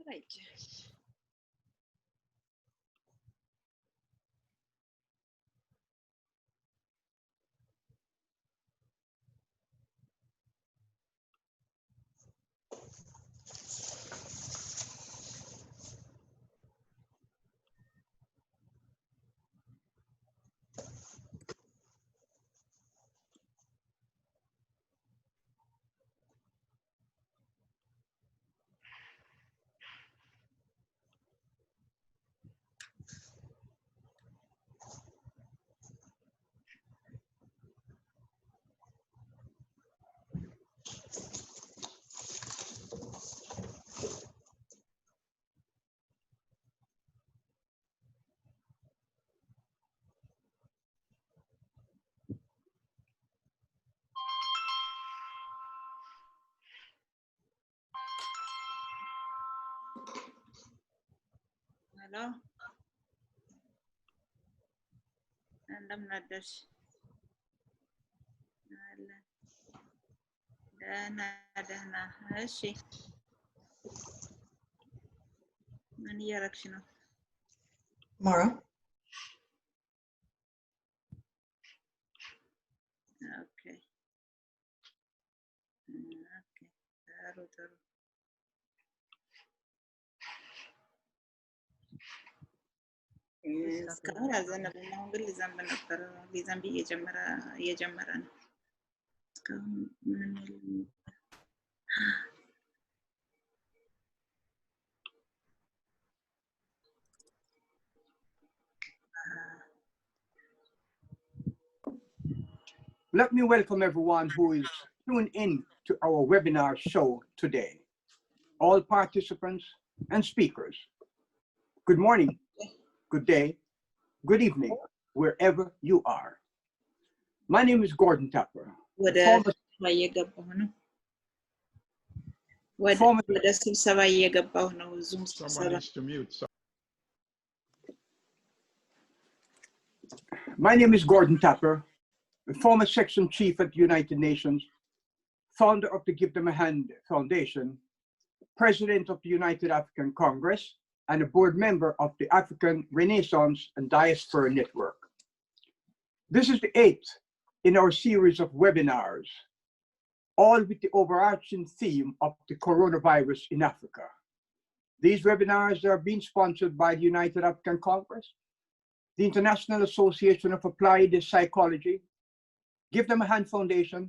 Right. Hello. እንደምን አደርሽ? ደህና ደህና። እሺ ምን እያደረግሽ ነው? Mara? ኦኬ ኦኬ። ጥሩ። እስካሁን አልዘነበም። አሁን ግን ሊዘንብ ነበር። ሊዘንብ እየጀመረ ነው። እስካሁን ምንም የለም። Let me welcome everyone who is tuned in to our webinar show today. All participants and speakers. Good morning, good day, good evening, wherever you are. My name is Gordon Tapper. ወደ ስብሰባ እየገባሁ ነው። ዙም ስብሰባ። My name is Gordon Tapper, the former section chief at the United Nations, founder of the Give Them a Hand Foundation, president of the United African Congress, and a board member of the African Renaissance and Diaspora Network. This is the 8th in our series of webinars, all with the overarching theme of the coronavirus in Africa. These webinars are being sponsored by the United African Congress, the International Association of Applied Psychology, Give Them a Hand Foundation,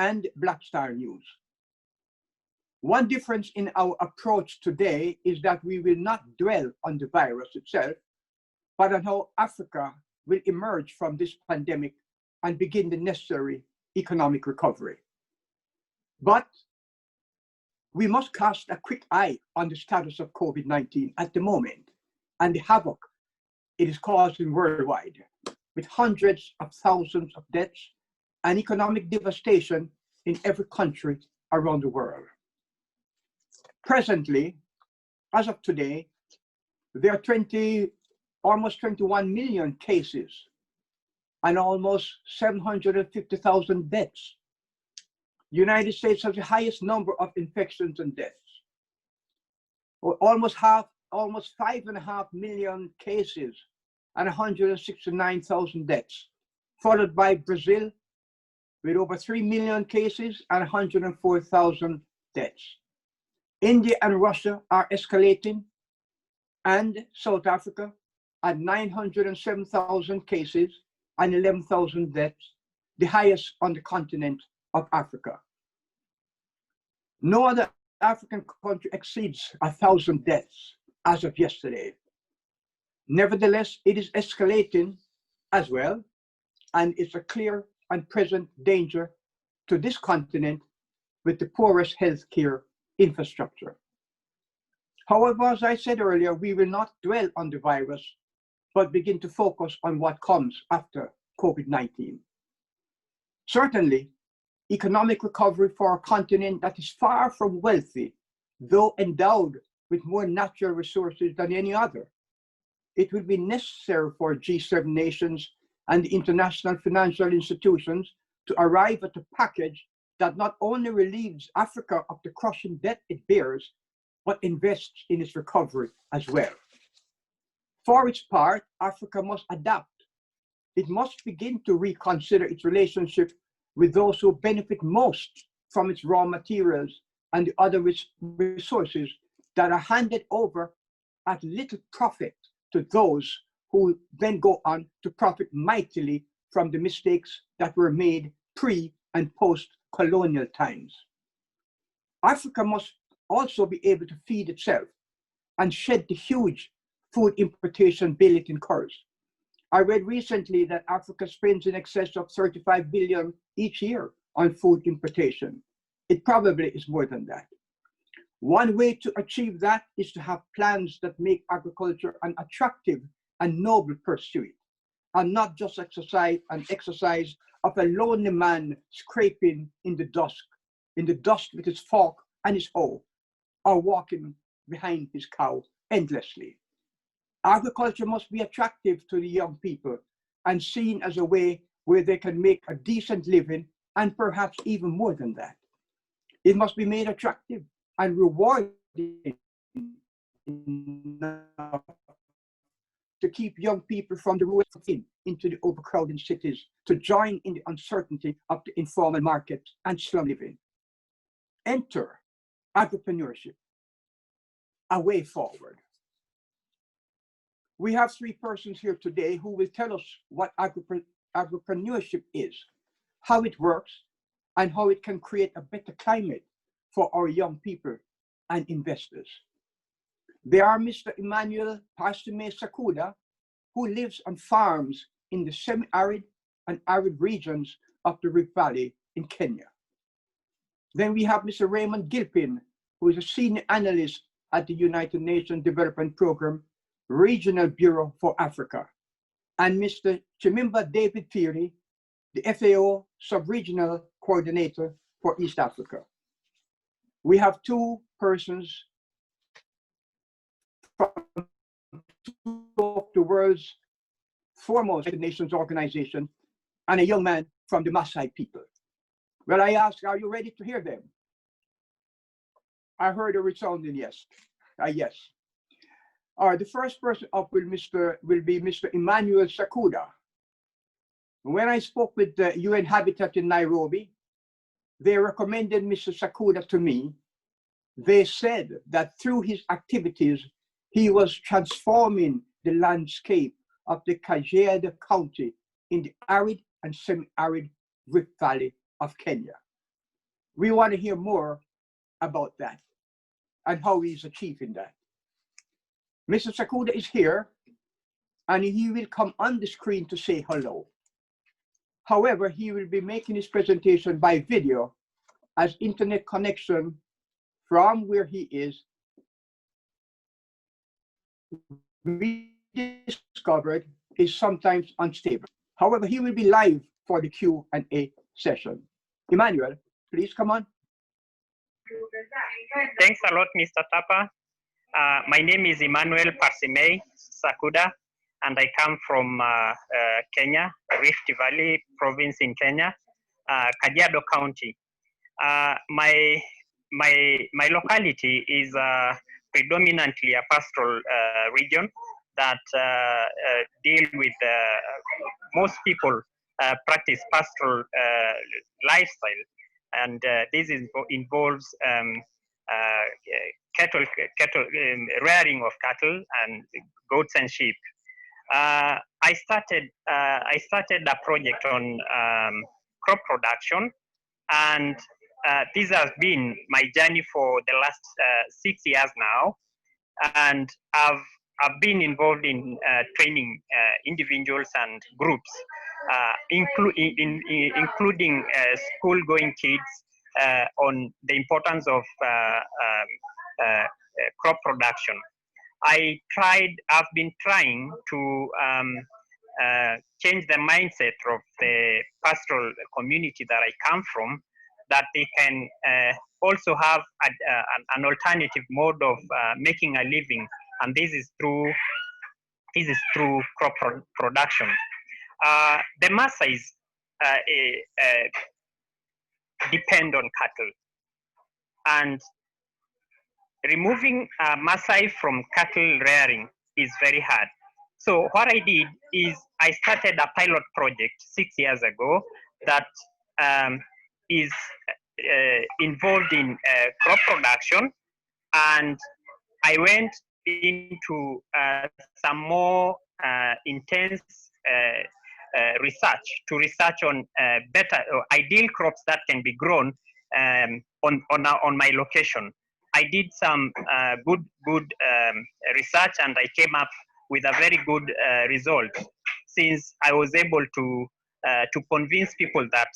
and Black Star News. One difference in our approach today is that we will not dwell on the virus itself, but on how Africa will emerge from this pandemic and begin the necessary economic recovery. But we must cast a quick eye on the status of COVID-19 at the moment and the havoc it is causing worldwide, with hundreds of thousands of deaths and economic devastation in every country around the world. Presently, as of today, there are almost 21 million cases and almost 750,000 deaths. The United States has the highest number of infections and deaths. Almost 5.5 million cases and 169,000 deaths, followed by Brazil with over 3 million cases and 104,000 deaths. India and Russia are escalating, and South Africa at 907,000 cases and 11,000 deaths, the highest on the continent of Africa. No other African country exceeds 1,000 deaths as of yesterday. Nevertheless, it is escalating as well, and it's a clear and present danger to this continent with the poorest healthcare infrastructure. However, as I said earlier, we will not dwell on the virus, but begin to focus on what comes after COVID-19. Certainly, economic recovery for a continent that is far from wealthy, though endowed with more natural resources than any other, it will be necessary for G7 nations and the international financial institutions to arrive at a package that not only relieves Africa of the crushing debt it bears, but invests in its recovery as well. For its part, Africa must adapt. It must begin to reconsider its relationship with those who benefit most from its raw materials and the other resources that are handed over at little profit to those who then go on to profit mightily from the mistakes that were made pre- and post-colonial times. Africa must also be able to feed itself and shed the huge food importation bill it incurs. I read recently that Africa spends in excess of 35 billion each year on food importation. It probably is more than that. One way to achieve that is to have plans that make agriculture an attractive and noble pursuit, and not just an exercise of a lonely man scraping in the dust with his fork and his hoe, or walking behind his cow endlessly. Agriculture must be attractive to the young people and seen as a way where they can make a decent living, and perhaps even more than that. It must be made attractive and rewarding to keep young people from the rural into the overcrowded cities, to join in the uncertainty of the informal market and slum living. Enter agripreneurship, a way forward. We have three persons here today who will tell us what agripreneurship is, how it works, and how it can create a better climate for our young people and investors. They are Mr. Emmanuel Parsimei Sakuda, who lives on farms in the semi-arid and arid regions of the Rift Valley in Kenya. Then we have Mr. Raymond Gilpin, who is a senior analyst at the United Nations Development Program Regional Bureau for Africa, and Mr. Chimimba David Phiri, the FAO Subregional Coordinator for East Africa. We have two persons from two of the world's foremost United Nations organization, and a young man from the Maasai people. Well, I ask, are you ready to hear them? I heard a resounding yes. Yes. All right, the first person up will be Mr. Emmanuel Sakuda. When I spoke with the UN Habitat in Nairobi, they recommended Mr. Sakuda to me. They said that through his activities, he was transforming the landscape of the Kajiado County in the arid and semi-arid Rift Valley of Kenya. We want to hear more about that and how he's achieving that. Mr. Sakuda is here, and he will come on the screen to say hello. However, he will be making his presentation by video, as internet connection from where he is, we discovered, is sometimes unstable. However, he will be live for the Q&A session. Emmanuel, please come on. Thanks a lot, Mr. Tapa. My name is Emmanuel Parsimei Sakuda, and I come from Kenya, Rift Valley province in Kenya, Kajiado County. My locality is predominantly a pastoral region that deal with most people practice pastoral lifestyle, and this involves rearing of cattle and goats and sheep. I started a project on crop production, and this has been my journey for the last 6 years now, and I've been involved in training individuals and groups, including school-going kids on the importance of crop production. I've been trying to change the mindset of the pastoral community that I come from, that they can also have an alternative mode of making a living, and this is through crop production. The Maasais depend on cattle, and removing Maasai from cattle rearing is very hard. So what I did is I started a pilot project 6 years ago that is involved in crop production, and I went into some more intense research on better or ideal crops that can be grown on my location. I did some good research, and I came up with a very good result, since I was able to convince people that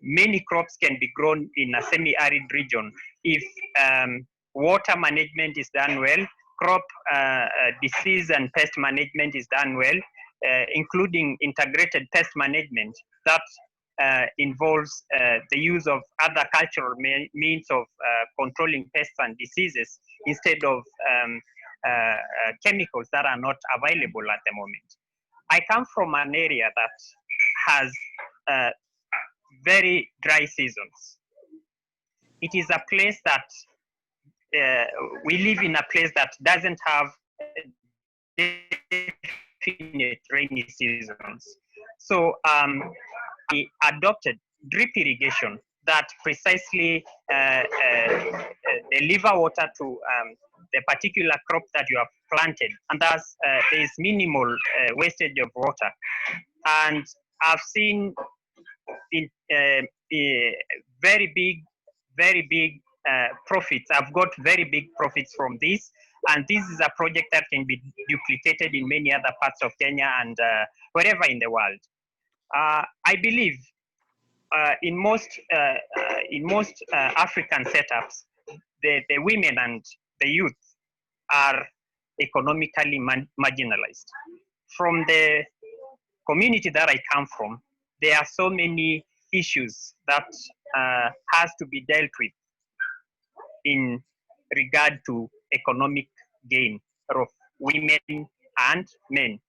many crops can be grown in a semi-arid region if water management is done well, crop disease and pest management is done well, including integrated pest management that involves the use of other cultural means of controlling pests and diseases instead of chemicals that are not available at the moment. I come from an area that has very dry seasons. It is a place that we live in a place that doesn't have definite rainy seasons. So we adopted drip irrigation that precisely deliver water to the particular crop that you have planted, and thus there is minimal wastage of water. And I've seen in very big profits. I've got very big profits from this, and this is a project that can be duplicated in many other parts of Kenya and wherever in the world. I believe in most African setups, the women and the youth are economically marginalized. From the community that I come from, there are so many issues that has to be dealt with in regard to economic gain of women and men.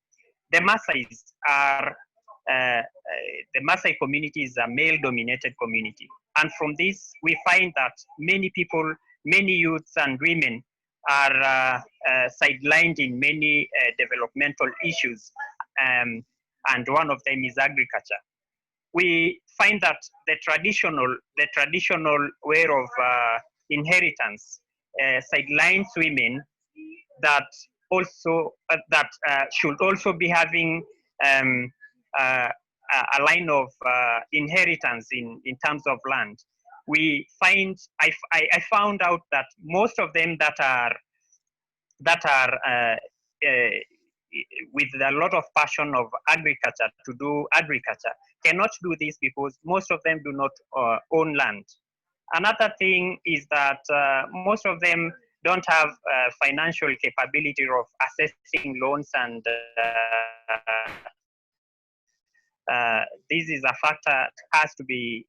The Maasais are, the Maasai community is a male-dominated community. And from this, we find that many people, many youths and women are sidelined in many developmental issues. And one of them is agriculture. We find that the traditional way of inheritance sidelines women that also should also be having a line of inheritance in terms of land. We find I found out that most of them that are with a lot of passion of agriculture to do agriculture cannot do this because most of them do not own land. Another thing is that most of them don't have financial capability of assessing loans, and this is a factor that has to be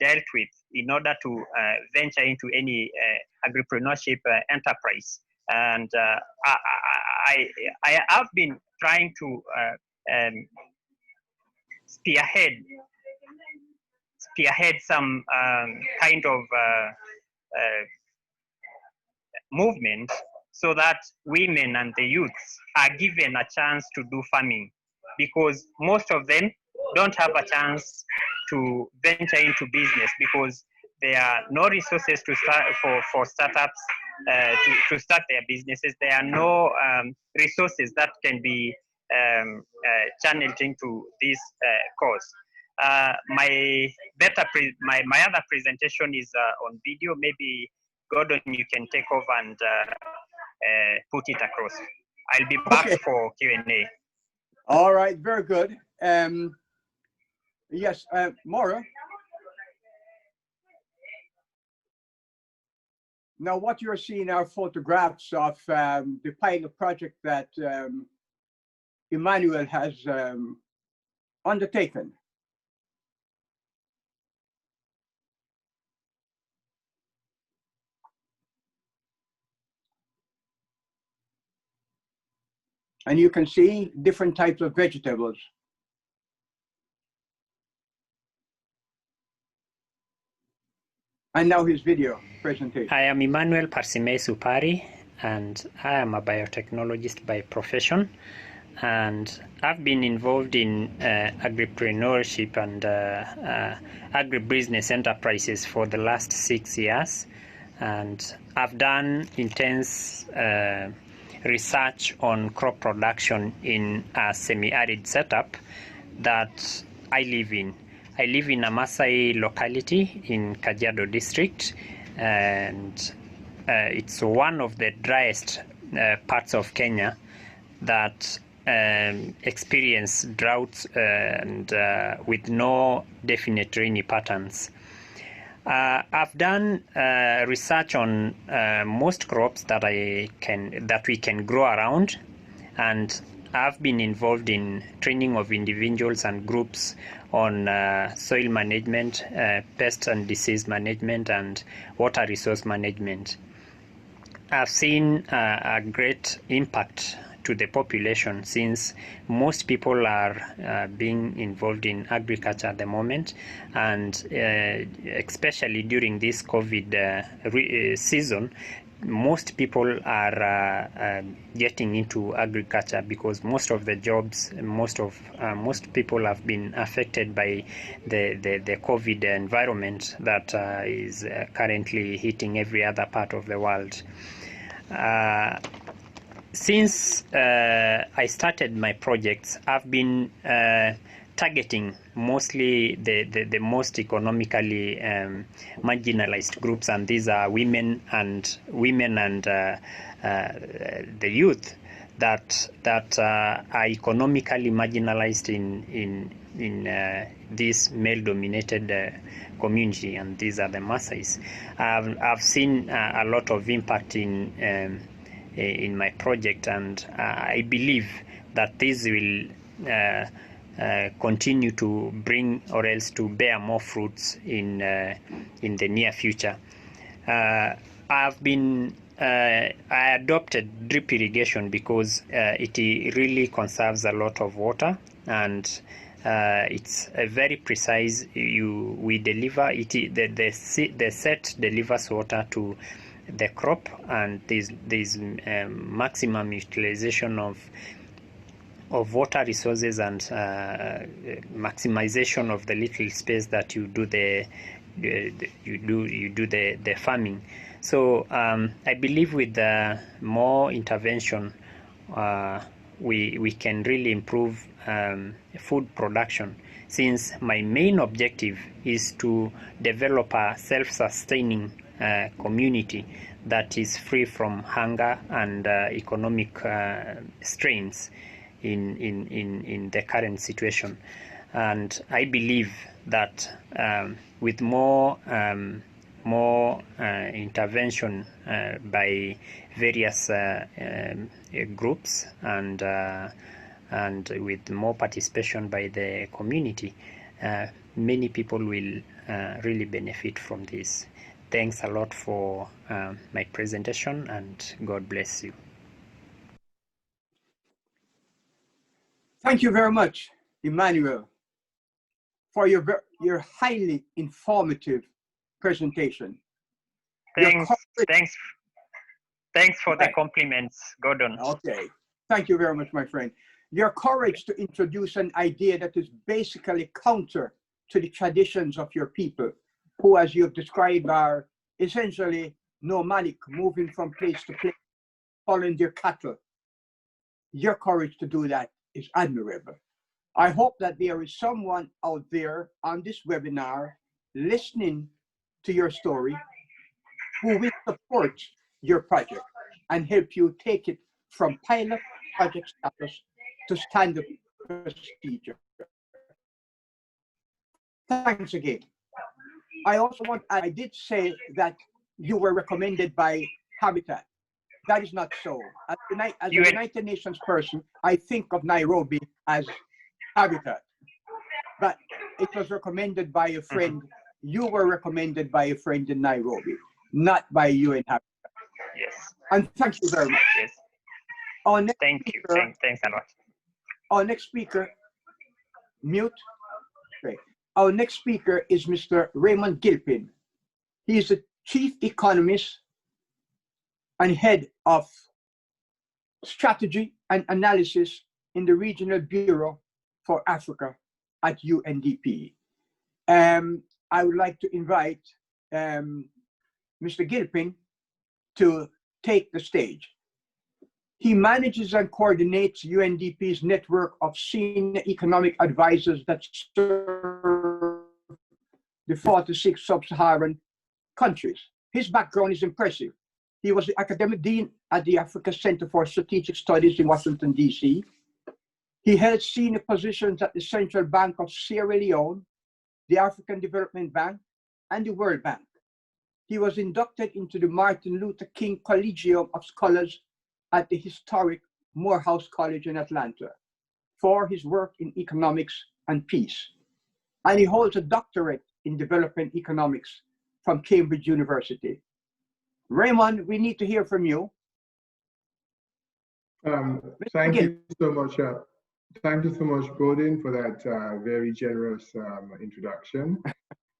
dealt with in order to venture into any agripreneurship enterprise. And I have been trying to spearhead some kind of movement so that women and the youths are given a chance to do farming, because most of them don't have a chance to venture into business because there are no resources to start for startups to start their businesses. There are no resources that can be channeled into this cause. My other presentation is on video. Maybe Gordon, you can take over and put it across. I'll be back for Q&A. All right, very good. Yes, Maura. Now, what you're seeing are photographs of the pilot project that Emmanuel has undertaken. And you can see different types of vegetables. And now his video presentation. I am Emmanuel Parsimei Supari, and I am a biotechnologist by profession. And I've been involved in agripreneurship and agribusiness enterprises for the last 6 years. And I've done intense research on crop production in a semi-arid setup that I live in. I live in a Maasai locality in Kajiado district, and it's one of the driest parts of Kenya that experience droughts and with no definite rainy patterns. I've done research on most crops that we can grow around, and I've been involved in training of individuals and groups on soil management, pest and disease management, and water resource management. I've seen a great impact to the population, since most people are being involved in agriculture at the moment, and especially during this COVID season, most people are getting into agriculture because most of the jobs, most people have been affected by the COVID environment that is currently hitting every other part of the world. Since I started my projects, I've been targeting mostly the most economically marginalized groups, and these are women and the youth that are economically marginalized in this male-dominated community, and these are the Maasais. I've seen a lot of impact in my project, and I believe that this will continue to bring, or else to bear more fruits in the near future. I adopted drip irrigation because it really conserves a lot of water, and it's a very precise. We deliver it. The set delivers water to the crop, and there's maximum utilization of water resources, and maximization of the little space that you do the farming. So I believe with more intervention, we can really improve food production, since my main objective is to develop a self-sustaining community that is free from hunger and economic strains in the current situation. And I believe that with more intervention by various groups and with more participation by the community, many people will really benefit from this. Thanks a lot for my presentation, and God bless you. Thank you very much, Emmanuel, for your highly informative presentation. Thanks for the compliments, Gordon. Okay, thank you very much, my friend. Your courage to introduce an idea that is basically counter to the traditions of your people, who, as you have described, are essentially nomadic, moving from place to place, following their cattle. Your courage to do that is admirable. I hope that there is someone out there on this webinar listening to your story who will support your project and help you take it from pilot project status to standard procedure. Thanks again. I did say that you were recommended by Habitat. That is not so. As a United Nations person, I think of Nairobi as Habitat. But it was recommended by a friend. You were recommended by a friend in Nairobi, not by you in Habitat. Yes. And thank you very much. Yes. Thanks a lot. Our next speaker, mute. Okay. Our next speaker is Mr. Raymond Gilpin. He is the chief economist and head of strategy and analysis in the Regional Bureau for Africa at UNDP. I would like to invite Mr. Gilpin to take the stage. He manages and coordinates UNDP's network of senior economic advisors that serve the 46 sub-Saharan countries. His background is impressive. He was the academic dean at the Africa Center for Strategic Studies in Washington, D.C. He held senior positions at the Central Bank of Sierra Leone, the African Development Bank, and the World Bank. He was inducted into the Martin Luther King Collegium of Scholars at the historic Morehouse College in Atlanta for his work in economics and peace. And he holds a doctorate in development economics from Cambridge University. Raymond, we need to hear from you. Thank you so much. Thank you so much, Gordon, for that very generous introduction.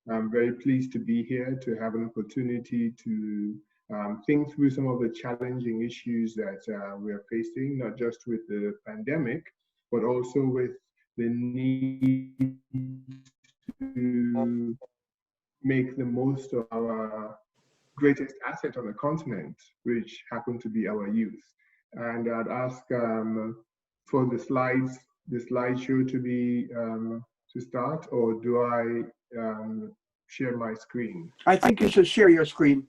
I'm very pleased to be here to have an opportunity to think through some of the challenging issues that we are facing, not just with the pandemic, but also with the need to make the most of our greatest asset on the continent, which happen to be our youth. And I'd ask for the slideshow to be to start, or do I share my screen? I think you should share your screen.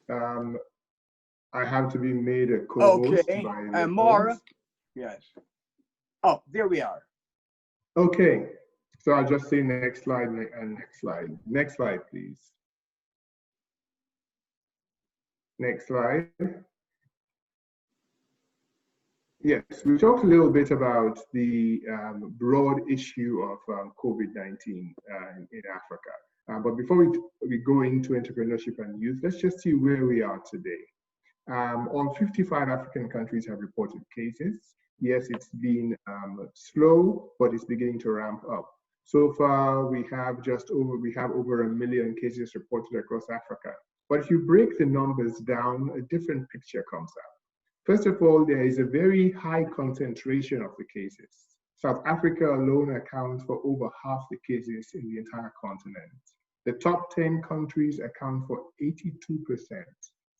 I have to be made a co-host. Okay, by Maura. Yes. Oh, there we are. Okay, so I'll just say next slide and next slide. Next slide, please. Next slide. Yes, we talked a little bit about the broad issue of COVID-19 in Africa. But before we go into entrepreneurship and youth, let's just see where we are today. All 55 African countries have reported cases. Yes, it's been slow, but it's beginning to ramp up. So far, we have over 1 million cases reported across Africa. But if you break the numbers down, a different picture comes out. First of all, there is a very high concentration of the cases. South Africa alone accounts for over half the cases in the entire continent. The top 10 countries account for 82%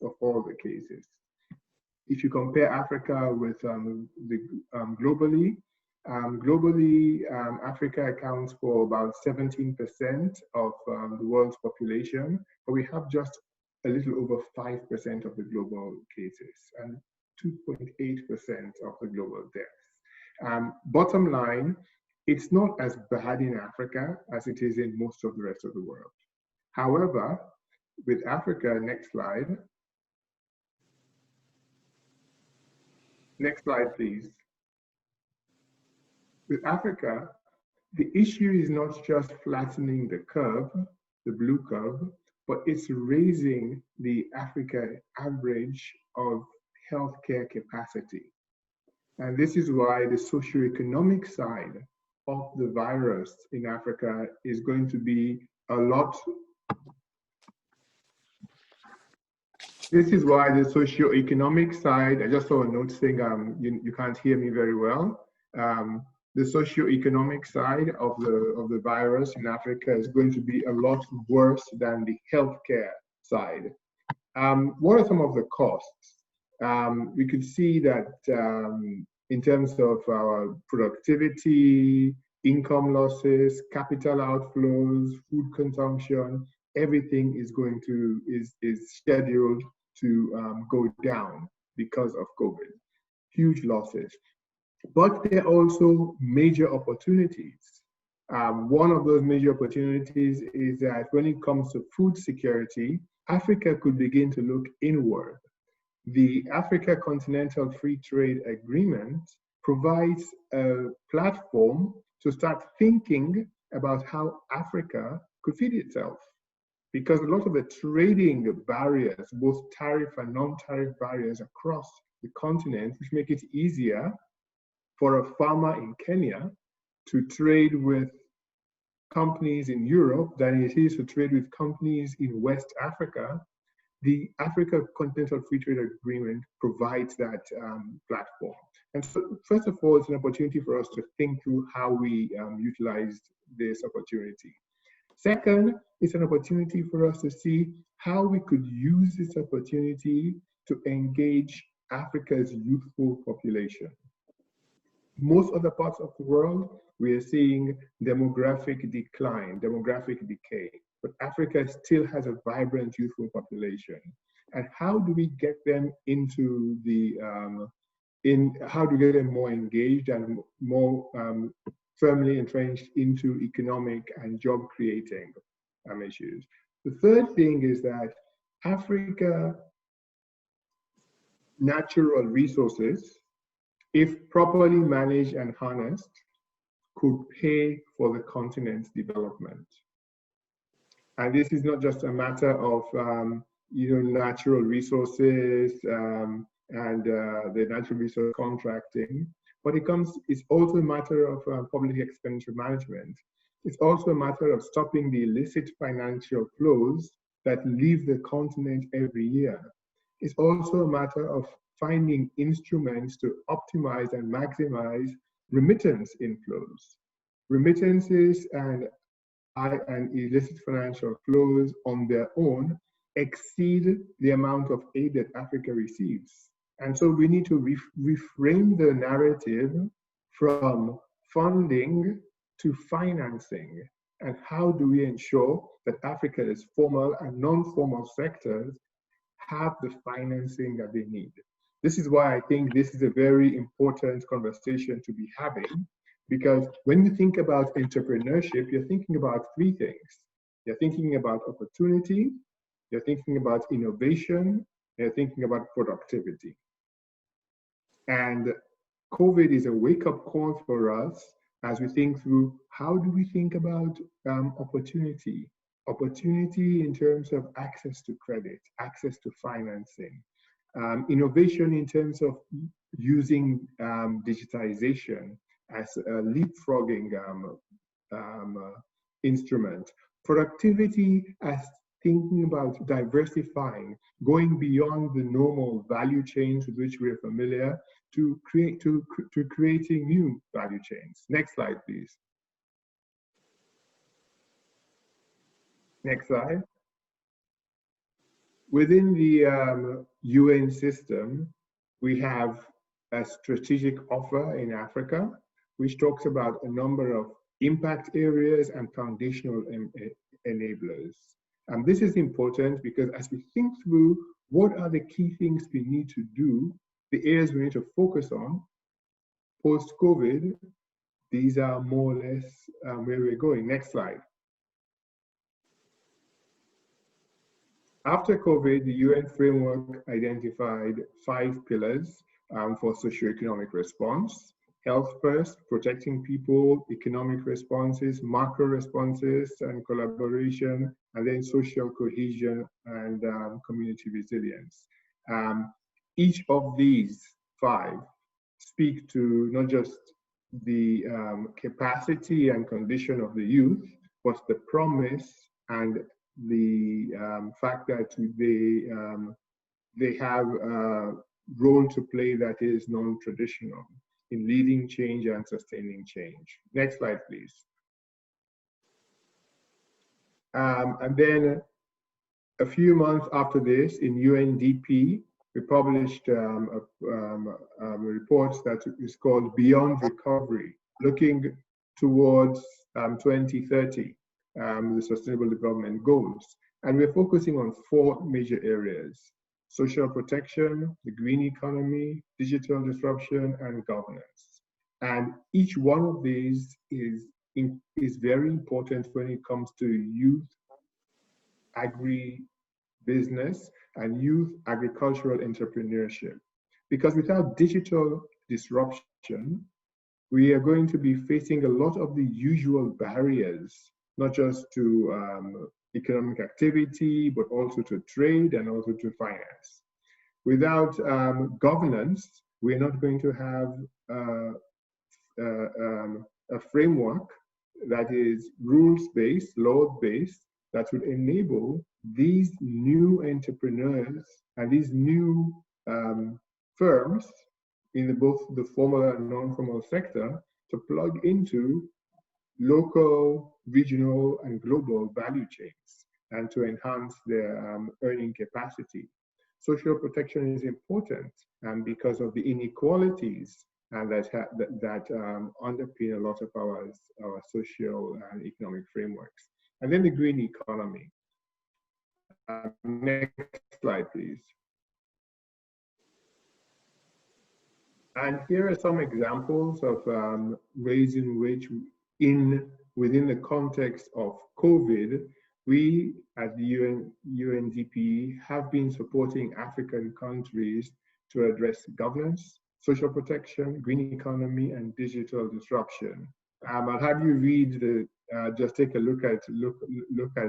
of all the cases. If you compare Africa with globally, Africa accounts for about 17% of the world's population, but we have just a little over 5% of the global cases and 2.8% of the global deaths. Bottom line, it's not as bad in Africa as it is in most of the rest of the world. However, with Africa, next slide. Next slide, please. With Africa, the issue is not just flattening the curve, the blue curve, but it's raising the Africa average of healthcare capacity. And this is why the socioeconomic side of the virus in Africa is going to be a lot. This is why the socioeconomic side, I just saw a note saying you can't hear me very well. The socioeconomic side of the virus in Africa is going to be a lot worse than the healthcare side. What are some of the costs? We could see that in terms of our productivity, income losses, capital outflows, food consumption, everything is scheduled to go down because of COVID. Huge losses. But there are also major opportunities. One of those major opportunities is that when it comes to food security, Africa could begin to look inward. The Africa Continental Free Trade Agreement provides a platform to start thinking about how Africa could feed itself. Because a lot of the trading barriers, both tariff and non-tariff barriers across the continent, which make it easier for a farmer in Kenya to trade with companies in Europe than it is to trade with companies in West Africa, the Africa Continental Free Trade Agreement provides that platform. And so, first of all, it's an opportunity for us to think through how we utilize this opportunity. Second, it's an opportunity for us to see how we could use this opportunity to engage Africa's youthful population. Most other parts of the world, we are seeing demographic decline, demographic decay, but Africa still has a vibrant youthful population. And how do we get them into the, how do we get them more engaged and more firmly entrenched into economic and job creating issues? The third thing is that Africa natural resources, if properly managed and harnessed, could pay for the continent's development. And this is not just a matter of natural resources and the natural resource contracting, but it's also a matter of public expenditure management. It's also a matter of stopping the illicit financial flows that leave the continent every year. It's also a matter of finding instruments to optimize and maximize remittance inflows. Remittances and illicit financial flows on their own exceed the amount of aid that Africa receives. And so we need to reframe the narrative from funding to financing. And how do we ensure that Africa's formal and non-formal sectors have the financing that they need? This is why I think this is a very important conversation to be having, because when you think about entrepreneurship, you're thinking about three things. You're thinking about opportunity, you're thinking about innovation, you're thinking about productivity. And COVID is a wake-up call for us as we think through how do we think about opportunity. Opportunity in terms of access to credit, access to financing, innovation in terms of using digitization as a leapfrogging instrument. Productivity as thinking about diversifying, going beyond the normal value chains with which we're familiar to creating new value chains. Next slide, please. Next slide. Within the UN system, we have a strategic offer in Africa, which talks about a number of impact areas and foundational enablers. And this is important because as we think through what are the key things we need to do, the areas we need to focus on post-COVID, these are more or less where we're going. Next slide. After COVID, the UN framework identified 5 pillars for socioeconomic response. Health first, protecting people, economic responses, macro responses and collaboration, and then social cohesion and community resilience. Each of these 5 speak to not just the capacity and condition of the youth, but the promise and the fact that they have a role to play that is non-traditional in leading change and sustaining change. Next slide, please. And then a few months after this, in UNDP, we published a report that is called Beyond Recovery, looking towards 2030, the Sustainable Development Goals. And we're focusing on 4 major areas: social protection, the green economy, digital disruption, and governance. And each one of these is very important when it comes to youth agri-business and youth agricultural entrepreneurship. Because without digital disruption, we are going to be facing a lot of the usual barriers, not just to economic activity, but also to trade and also to finance. Without governance, we're not going to have a framework that is rules-based, law-based, that would enable these new entrepreneurs and these new firms in both the formal and non-formal sector to plug into local, regional, and global value chains and to enhance their earning capacity. Social protection is important because of the inequalities that underpin a lot of our social and economic frameworks. And then the green economy. Next slide, please. And here are some examples of ways in which, within the context of COVID, we at the UNDP have been supporting African countries to address governance, social protection, green economy, and digital disruption. I'll have you read just take a look at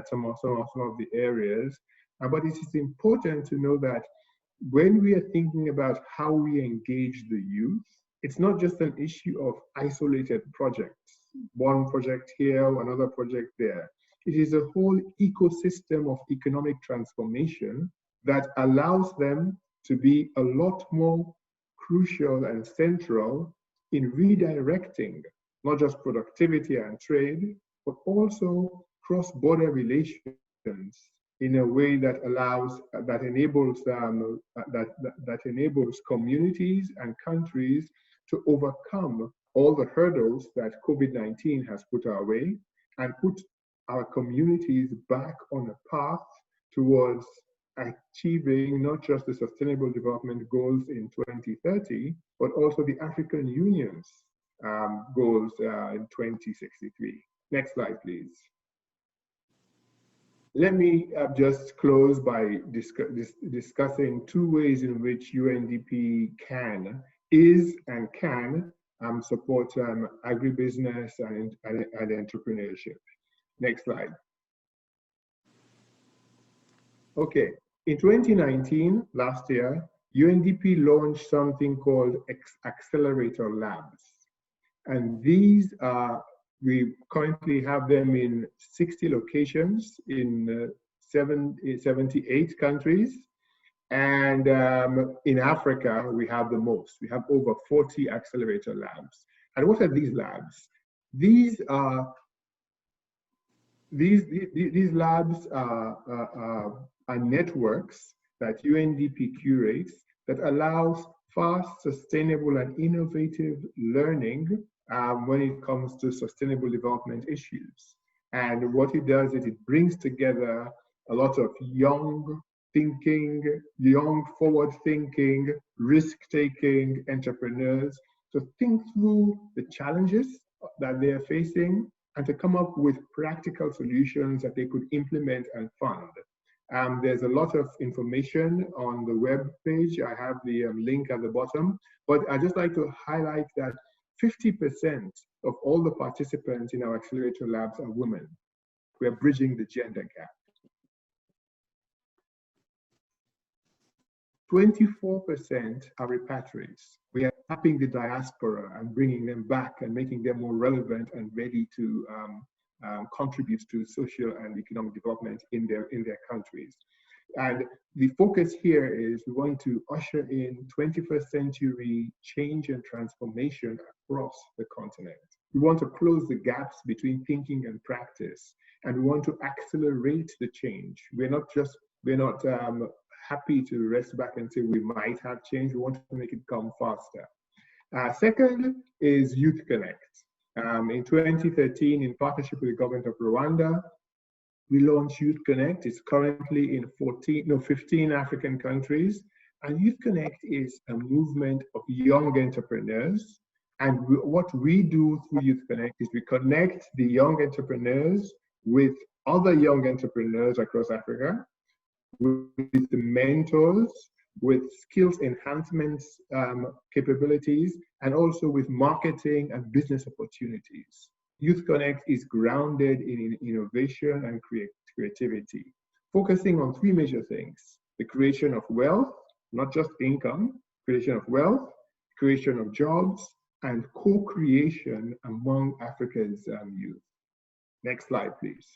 some of the areas. But it is important to know that when we are thinking about how we engage the youth, it's not just an issue of isolated projects, one project here, another project there. It is a whole ecosystem of economic transformation that allows them to be a lot more crucial and central in redirecting not just productivity and trade, but also cross-border relations in a way that enables communities and countries to overcome all the hurdles that COVID-19 has put our way and put our communities back on a path towards achieving not just the Sustainable Development Goals in 2030, but also the African Union's goals in 2063. Next slide, please. Let me just close by discussing two ways in which UNDP can support agribusiness and entrepreneurship. Next slide. Okay, in 2019, last year, UNDP launched something called Accelerator Labs. And these are, we currently have them in 60 locations in 78 countries. And in Africa, we have the most. We have over 40 accelerator labs. And what are these labs? These labs are networks that UNDP curates that allows fast, sustainable, and innovative learning when it comes to sustainable development issues. And what it does is it brings together a lot of young forward-thinking, risk-taking entrepreneurs to think through the challenges that they are facing and to come up with practical solutions that they could implement and fund. There's a lot of information on the web page. I have the link at the bottom, but I'd just like to highlight that 50% of all the participants in our accelerator labs are women. We're bridging the gender gap. 24% are repatriates. We are tapping the diaspora and bringing them back and making them more relevant and ready to contribute to social and economic development in their countries. And the focus here is we want to usher in 21st century change and transformation across the continent. We want to close the gaps between thinking and practice, and we want to accelerate the change. We're not happy to rest back and say we might have change. We want to make it come faster. Second is Youth Connect. In 2013, in partnership with the government of Rwanda, we launched Youth Connect. It's currently in 15 African countries. And Youth Connect is a movement of young entrepreneurs. And what we do through Youth Connect is we connect the young entrepreneurs with other young entrepreneurs across Africa, with the mentors, with skills enhancements capabilities, and also with marketing and business opportunities. Youth Connect is grounded in innovation and creativity, focusing on three major things: the creation of wealth, not just income, creation of wealth, creation of jobs, and co-creation among Africa's youth. Next slide, please.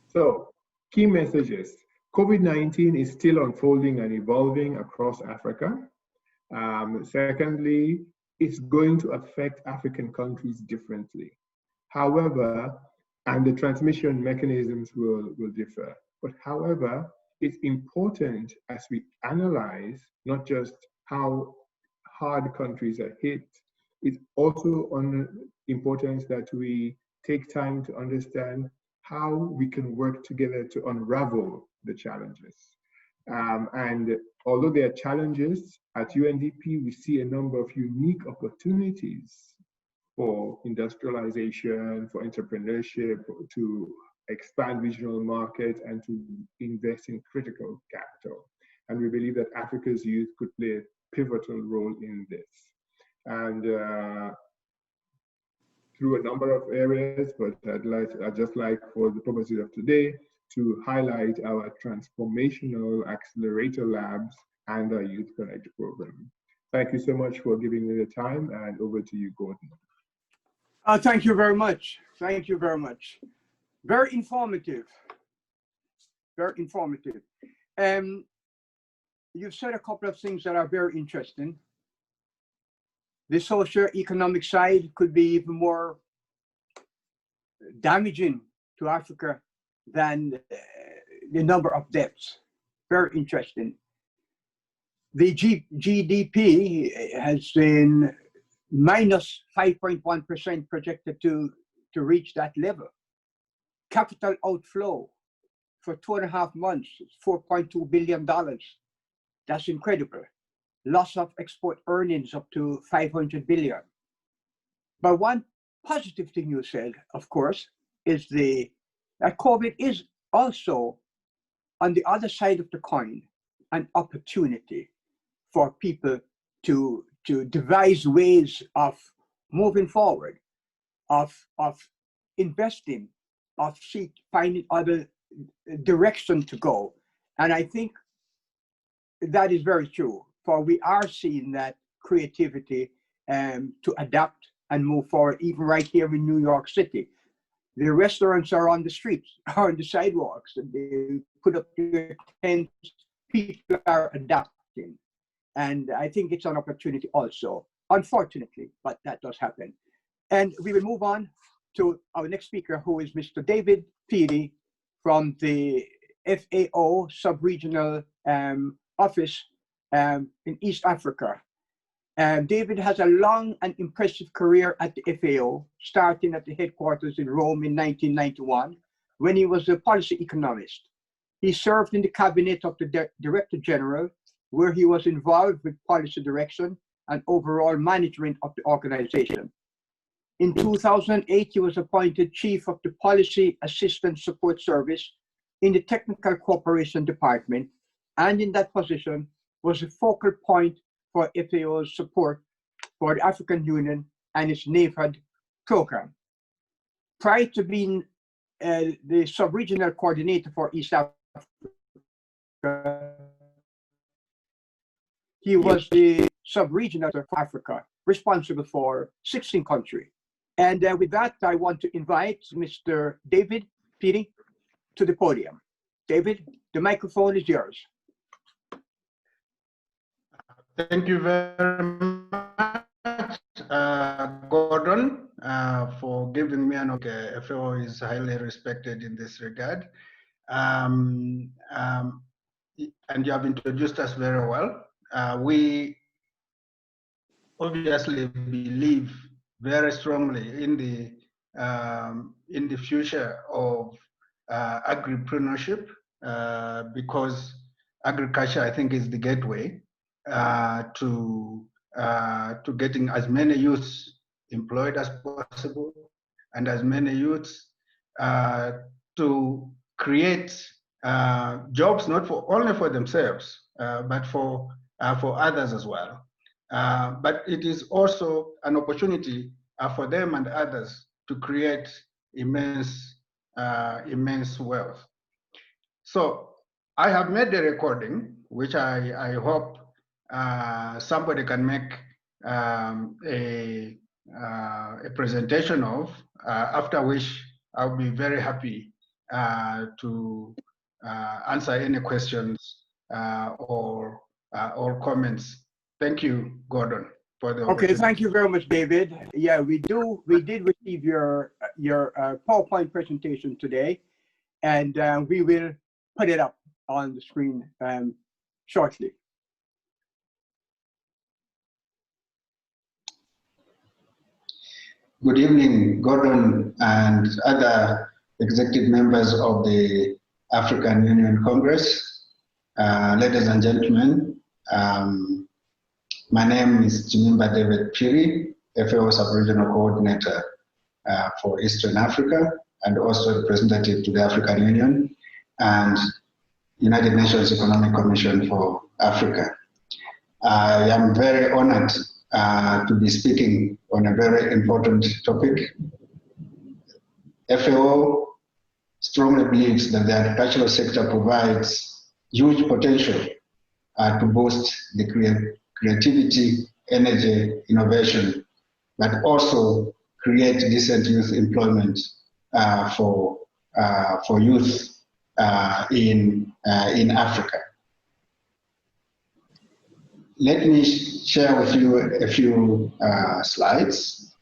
So, key messages. COVID-19 is still unfolding and evolving across Africa. Secondly, it's going to affect African countries differently. However, and the transmission mechanisms will differ. But however, it's important as we analyze not just how hard countries are hit, it's also important that we take time to understand how we can work together to unravel the challenges. And although there are challenges, at UNDP, we see a number of unique opportunities for industrialization, for entrepreneurship, to expand regional markets, and to invest in critical capital. And we believe that Africa's youth could play a pivotal role in this. And through a number of areas, but I'd just like for the purposes of today to highlight our transformational accelerator labs and our Youth Connect program. Thank you so much for giving me the time, and over to you, Gordon. Thank you very much. Thank you very much. Very informative. Very informative. You've said a couple of things that are very interesting. The socio-economic side could be even more damaging to Africa than the number of deaths. Very interesting. The GDP has been minus 5.1% projected to reach that level. Capital outflow for 2.5 months, $4.2 billion. That's incredible. Loss of export earnings up to 500 billion. But one positive thing you said, of course, is that COVID is also, on the other side of the coin, an opportunity for people to devise ways of moving forward, of investing, of finding other direction to go. And I think that is very true, for we are seeing that creativity to adapt and move forward, even right here in New York City. The restaurants are on the streets, are on the sidewalks, and they put up their tents. People are adapting. And I think it's an opportunity also, unfortunately, but that does happen. And we will move on to our next speaker, who is Mr. David Phiri from the FAO Subregional office in East Africa. David has a long and impressive career at the FAO, starting at the headquarters in Rome in 1991, when he was a policy economist. He served in the cabinet of the Director General, where he was involved with policy direction and overall management of the organization. In 2008, he was appointed Chief of the Policy Assistance Support Service in the Technical Cooperation Department, and in that position was a focal point for FAO's support for the African Union and its NAFAD program. Prior to being the sub-regional coordinator for East Africa, he was the sub-regional for Africa, responsible for 16 countries. And with that, I want to invite Mr. David Phiri to the podium. David, the microphone is yours. Thank you very much, Gordon, for giving me an okay. FAO is highly respected in this regard. And you have introduced us very well. We obviously believe very strongly in the future of agripreneurship, because agriculture, I think, is the gateway to getting as many youths employed as possible, and as many youths to create jobs not only for themselves, but for others as well. But it is also an opportunity for them and others to create immense wealth. So I have made a recording, which I hope somebody can make a a presentation of, after which I'll be very happy to answer any questions or comments. Thank you, Gordon, for the opportunity. Okay, thank you very much, David. Yeah, we did receive your PowerPoint presentation today, and we will put it up on the screen shortly. Good evening, Gordon and other executive members of the African Union Congress. Ladies and gentlemen, my name is Chimimba David Phiri, FAO Subregional Coordinator for Eastern Africa, and also representative to the African Union and United Nations Economic Commission for Africa. I am very honored to be speaking on a very important topic. FAO strongly believes that the agricultural sector provides huge potential to boost the creativity, energy, innovation, but also create decent youth employment for youth in Africa. Let me share with you a few slides.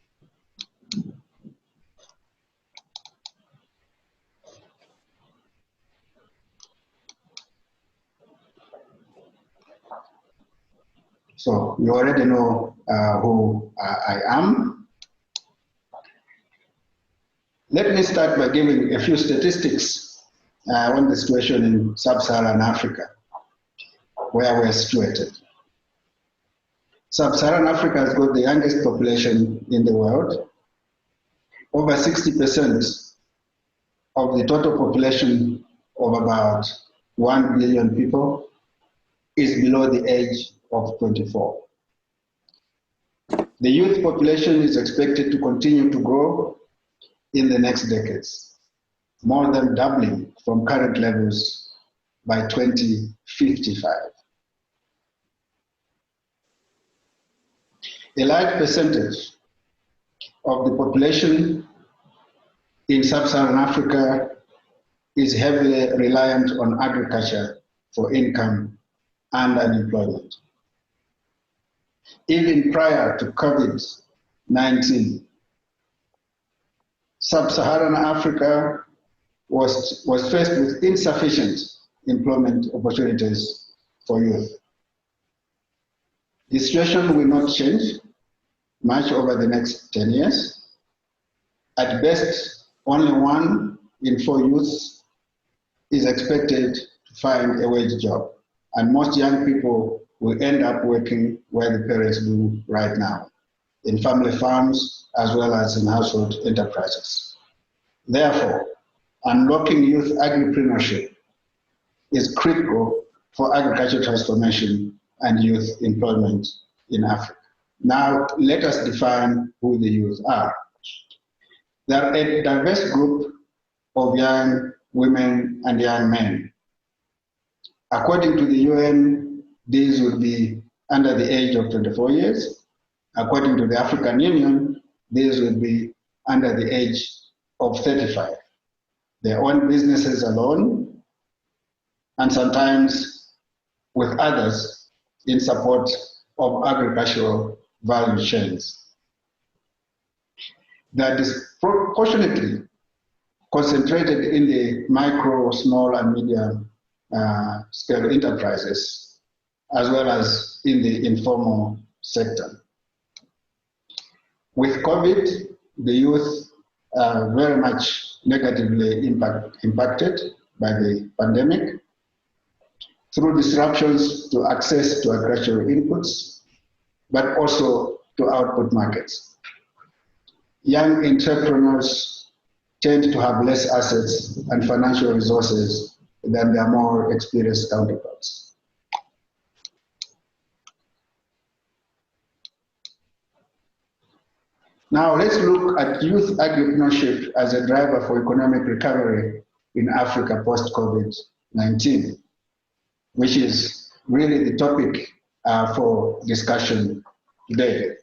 So you already know who I am. Let me start by giving a few statistics on the situation in sub-Saharan Africa, where we're situated. Sub-Saharan Africa has got the youngest population in the world. Over 60% of the total population of about 1 billion people is below the age of 24. The youth population is expected to continue to grow in the next decades, more than doubling from current levels by 2055. A large percentage of the population in sub-Saharan Africa is heavily reliant on agriculture for income and unemployment. Even prior to COVID-19, sub-Saharan Africa was faced with insufficient employment opportunities for youth. The situation will not change much over the next 10 years. At best, only 1 in 4 youths is expected to find a wage job, and most young people will end up working where the parents do right now, in family farms as well as in household enterprises. Therefore, unlocking youth agripreneurship is critical for agricultural transformation and youth employment in Africa. Now, let us define who the youth are. They are a diverse group of young women and young men. According to the UN, these would be under the age of 24 years. According to the African Union, these would be under the age of 35. They own businesses alone, and sometimes with others in support of agricultural value chains. They are disproportionately concentrated in the micro, small, and medium scale enterprises, as well as in the informal sector. With COVID, the youth are very much negatively impacted by the pandemic through disruptions to access to agricultural inputs, but also to output markets. Young entrepreneurs tend to have less assets and financial resources than their more experienced counterparts. Now let's look at youth agripreneurship as a driver for economic recovery in Africa post-COVID-19, which is really the topic for discussion today.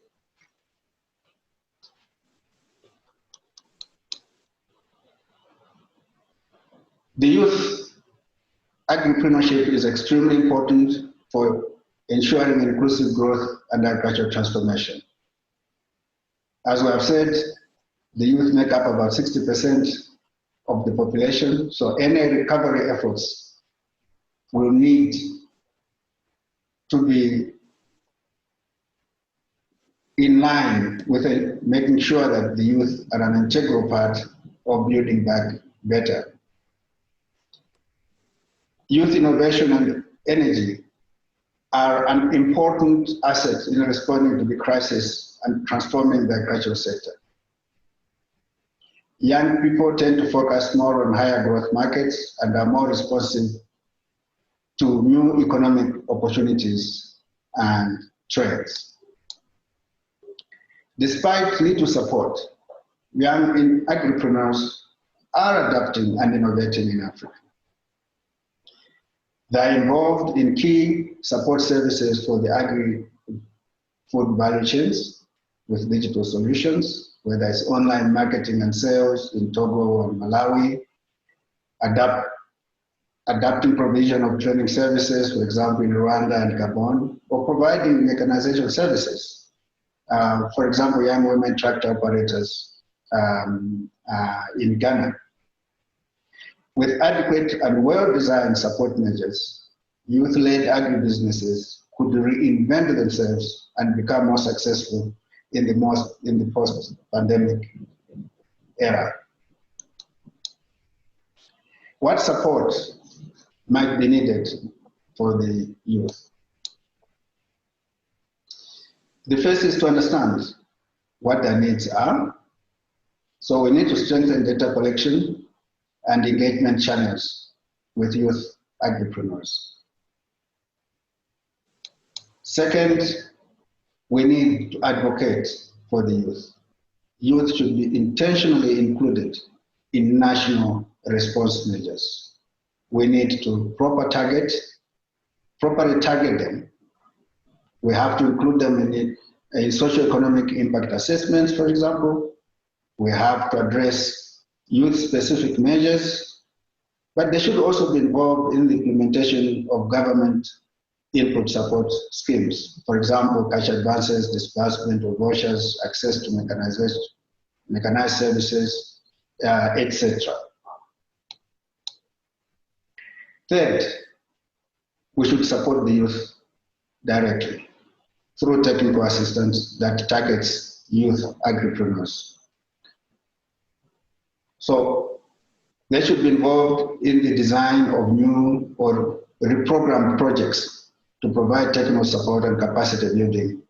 The youth agripreneurship is extremely important for ensuring inclusive growth and agricultural transformation. As we have said, the youth make up about 60% of the population, so any recovery efforts will need to be in line with making sure that the youth are an integral part of building back better. Youth innovation and energy are an important asset in responding to the crisis and transforming the agricultural sector. Young people tend to focus more on higher growth markets and are more responsive to new economic opportunities and trends. Despite little support, young agripreneurs are adapting and innovating in Africa. They are involved in key support services for the agri-food value chains with digital solutions, whether it's online marketing and sales in Togo and Malawi, adapting provision of training services, for example, in Rwanda and Gabon, or providing mechanization services. For example, young women tractor operators in Ghana. With adequate and well-designed support measures, youth-led agribusinesses could reinvent themselves and become more successful in the post-pandemic era. What support might be needed for the youth? The first is to understand what their needs are. So we need to strengthen data collection and engagement channels with youth agripreneurs. Second, we need to advocate for the youth. Youth should be intentionally included in national response measures. We need to properly target them. We have to include them in socioeconomic impact assessments, for example. We have to address youth-specific measures, but they should also be involved in the implementation of government input support schemes. For example, cash advances, disbursement of vouchers, access to mechanized services, etc. Third, we should support the youth directly through technical assistance that targets youth agripreneurs. So they should be involved in the design of new or reprogrammed projects to provide technical support and capacity building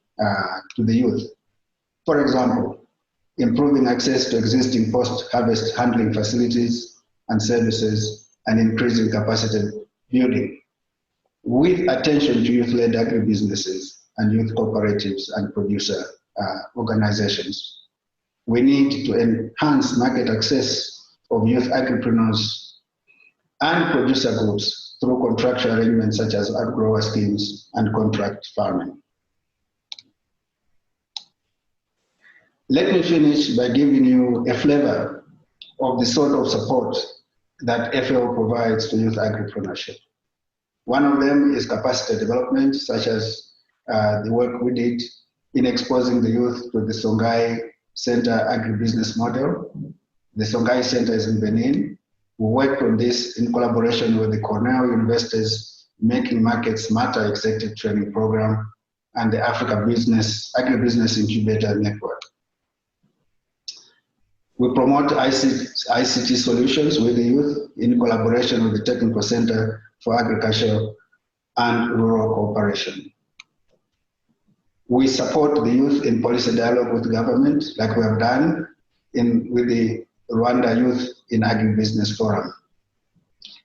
to the youth. For example, improving access to existing post-harvest handling facilities and services and increasing capacity building with attention to youth-led agribusinesses and youth cooperatives and producer organizations. We need to enhance market access of youth agripreneurs and producer groups through contractual arrangements such as outgrower schemes and contract farming. Let me finish by giving you a flavor of the sort of support that FAO provides to youth agripreneurship. One of them is capacity development, such as the work we did in exposing the youth to the Songhai Center agribusiness model. The Songhai Center is in Benin. We worked on this in collaboration with the Cornell University's Making Markets Smarter Executive Training Program and the Africa Agribusiness Incubator Network. We promote ICT solutions with the youth in collaboration with the Technical Center for Agriculture and Rural Cooperation. We support the youth in policy dialogue with government, like we have done with the Rwanda Youth in Agribusiness Forum.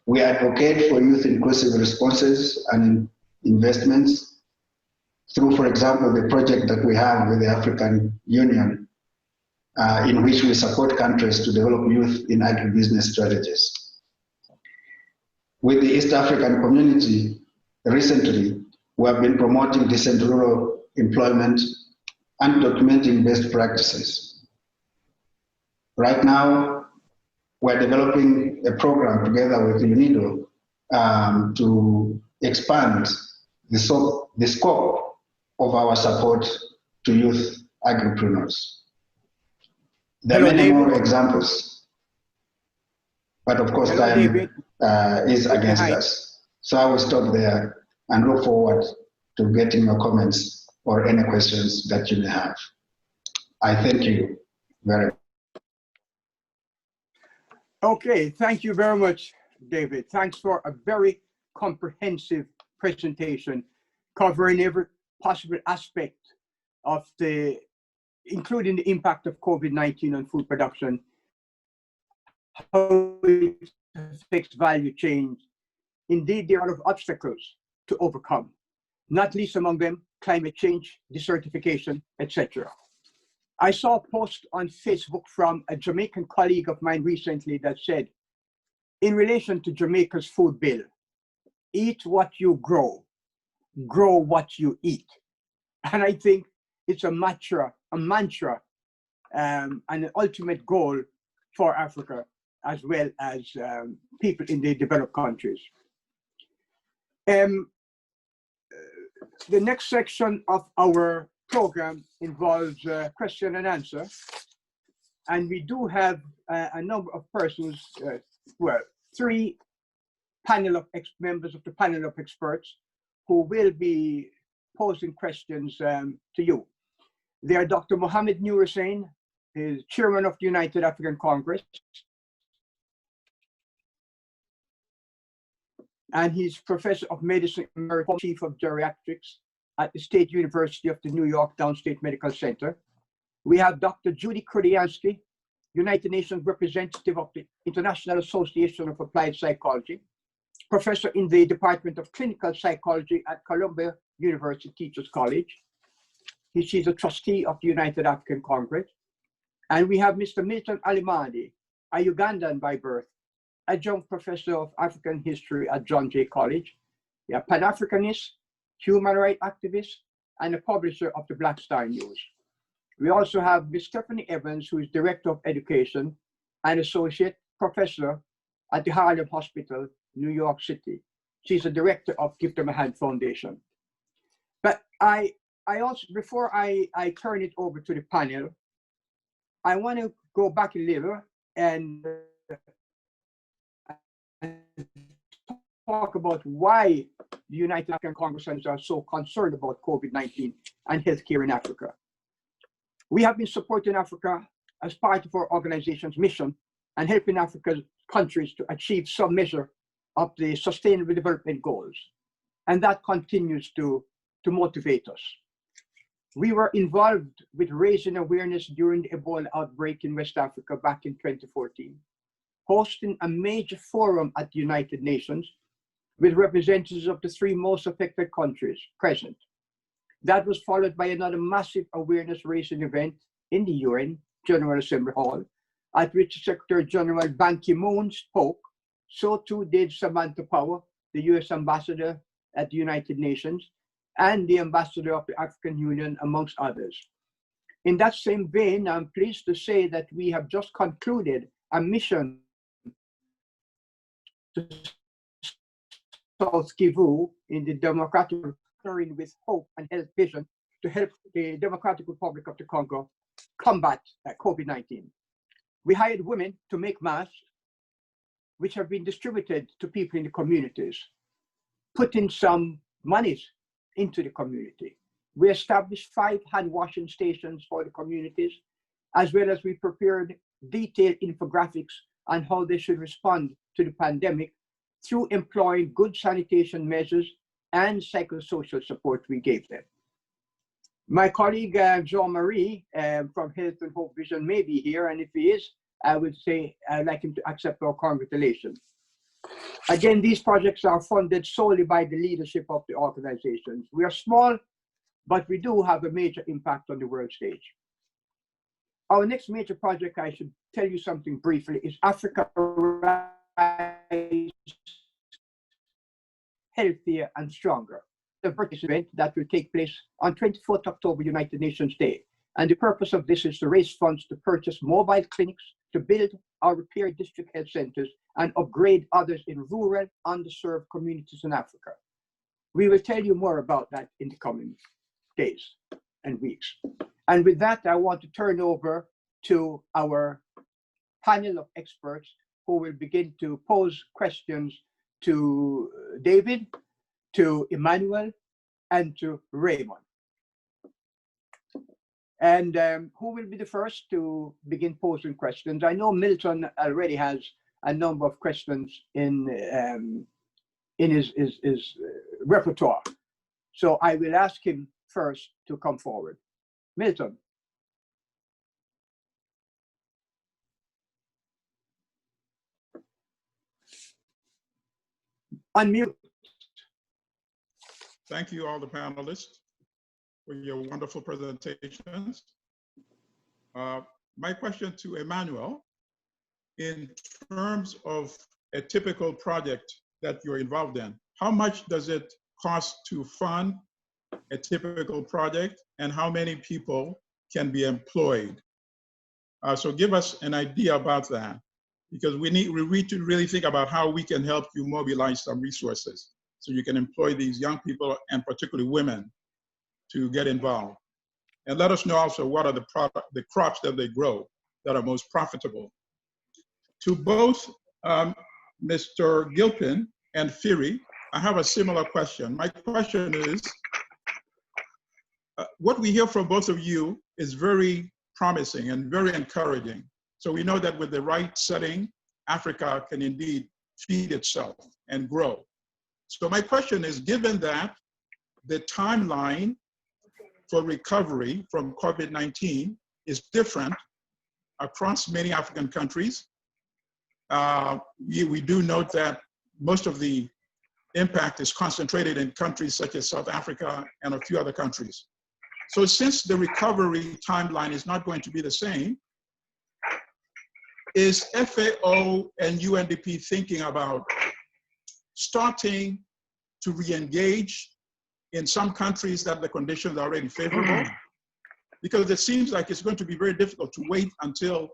We advocate for youth inclusive responses and investments through, for example, the project that we have with the African Union, in which we support countries to develop youth in agribusiness strategies. With the East African community, recently, we have been promoting decent rural employment and documenting best practices. Right now, we're developing a program together with UNIDO to expand the scope of our support to youth agripreneurs. There are many more examples, but of course time is against us. So I will stop there and look forward to getting your comments or any questions that you may have. I thank you very much. Okay, thank you very much, David. Thanks for a very comprehensive presentation covering every possible aspect of including the impact of COVID-19 on food production, how it affects value chains. Indeed, there are a lot of obstacles to overcome, not least among them climate change, desertification, etc. I saw a post on Facebook from a Jamaican colleague of mine recently that said, in relation to Jamaica's food bill, eat what you grow what you eat. And I think it's a mantra, and an ultimate goal for Africa, as well as people in the developed countries. The next section of our program involves question and answer. And we do have a number of persons, well, 3 members of the panel of experts who will be posing questions to you. They are Dr. Mohammed Nur Hussain, is chairman of the United African Congress, and he's professor of medicine, chief of geriatrics at the State University of the New York Downstate Medical Center. We have Dr. Judy Kurdiansky, United Nations representative of the International Association of Applied Psychology, professor in the Department of Clinical Psychology at Columbia University Teachers College. She's a trustee of the United African Congress. And we have Mr. Milton Alimadi, a Ugandan by birth, adjunct professor of African history at John Jay College, a Pan-Africanist, human rights activist, and a publisher of the Black Star News. We also have Ms. Stephanie Evans, who is Director of Education and Associate Professor at the Harlem Hospital, New York City. She's a director of Give Them a Hand Foundation. But I also, before I turn it over to the panel, I want to go back a little and talk about why the United African Congressmen are so concerned about COVID-19 and healthcare in Africa. We have been supporting Africa as part of our organization's mission and helping Africa's countries to achieve some measure of the Sustainable Development Goals. And that continues to motivate us. We were involved with raising awareness during the Ebola outbreak in West Africa back in 2014, hosting a major forum at the United Nations with representatives of the 3 most affected countries present. That was followed by another massive awareness raising event in the UN General Assembly Hall, at which Secretary General Ban Ki-moon spoke. So too did Samantha Power, the US Ambassador at the United Nations, and the Ambassador of the African Union, amongst others. In that same vein, I'm pleased to say that we have just concluded a mission to South Kivu in the Democratic Republic with hope and health vision to help the Democratic Republic of the Congo combat COVID-19. We hired women to make masks, which have been distributed to people in the communities, putting some monies into the community. We established 5 hand washing stations for the communities, as well as we prepared detailed infographics on how they should respond to the pandemic through employing good sanitation measures and psychosocial support we gave them. My colleague Jean-Marie from Health and Hope Vision may be here, and if he is, I would say I'd like him to accept our congratulations. Again, these projects are funded solely by the leadership of the organizations. We are small, but we do have a major impact on the world stage. Our next major project, I should tell you something briefly, is Africa Rise Healthier and Stronger, the virtual event that will take place on 24th October, United Nations Day. And the purpose of this is to raise funds to purchase mobile clinics, to build our peer district health centers and upgrade others in rural, underserved communities in Africa. We will tell you more about that in the coming days and weeks. And with that, I want to turn over to our panel of experts who will begin to pose questions to David, to Emmanuel, and to Raymond. And who will be the first to begin posing questions? I know Milton already has a number of questions in his repertoire. So I will ask him first to come forward. Milton. Unmute. Thank you, all the panelists, for your wonderful presentations. My question to Emmanuel, in terms of a typical project that you're involved in, how much does it cost to fund a typical project, and how many people can be employed? So give us an idea about that, because we need to really think about how we can help you mobilize some resources so you can employ these young people, and particularly women, to get involved. And let us know also what are the crops that they grow that are most profitable. To both Mr. Gilpin and Phiri, I have a similar question. My question is, what we hear from both of you is very promising and very encouraging. So we know that with the right setting, Africa can indeed feed itself and grow. So my question is, given that the timeline for recovery from COVID-19 is different across many African countries, we do note that most of the impact is concentrated in countries such as South Africa and a few other countries. So since the recovery timeline is not going to be the same, is FAO and UNDP thinking about starting to re-engage in some countries that the conditions are already favorable? Because it seems like it's going to be very difficult to wait until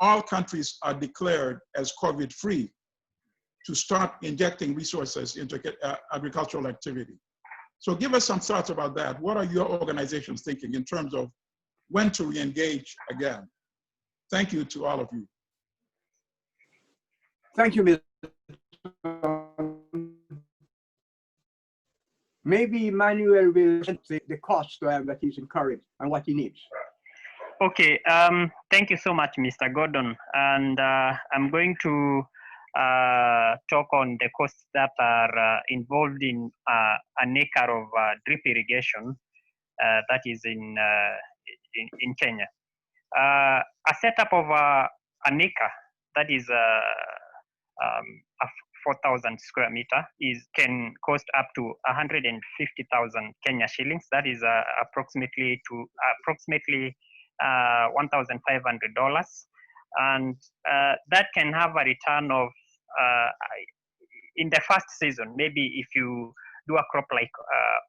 all countries are declared as COVID-free to start injecting resources into agricultural activity. So give us some thoughts about that. What are your organizations thinking in terms of when to re-engage again? Thank you to all of you. Thank you, Mr. Maybe Emmanuel will present the cost that he's incurring and what he needs. Okay, thank you so much, Mr. Gordon. And I'm going to talk on the costs that are involved in an acre of drip irrigation that is in Kenya. A setup of an acre that is a 4,000 square meter can cost up to 150,000 Kenya shillings. That is approximately $1,500, and that can have a return of in the first season. Maybe if you do a crop like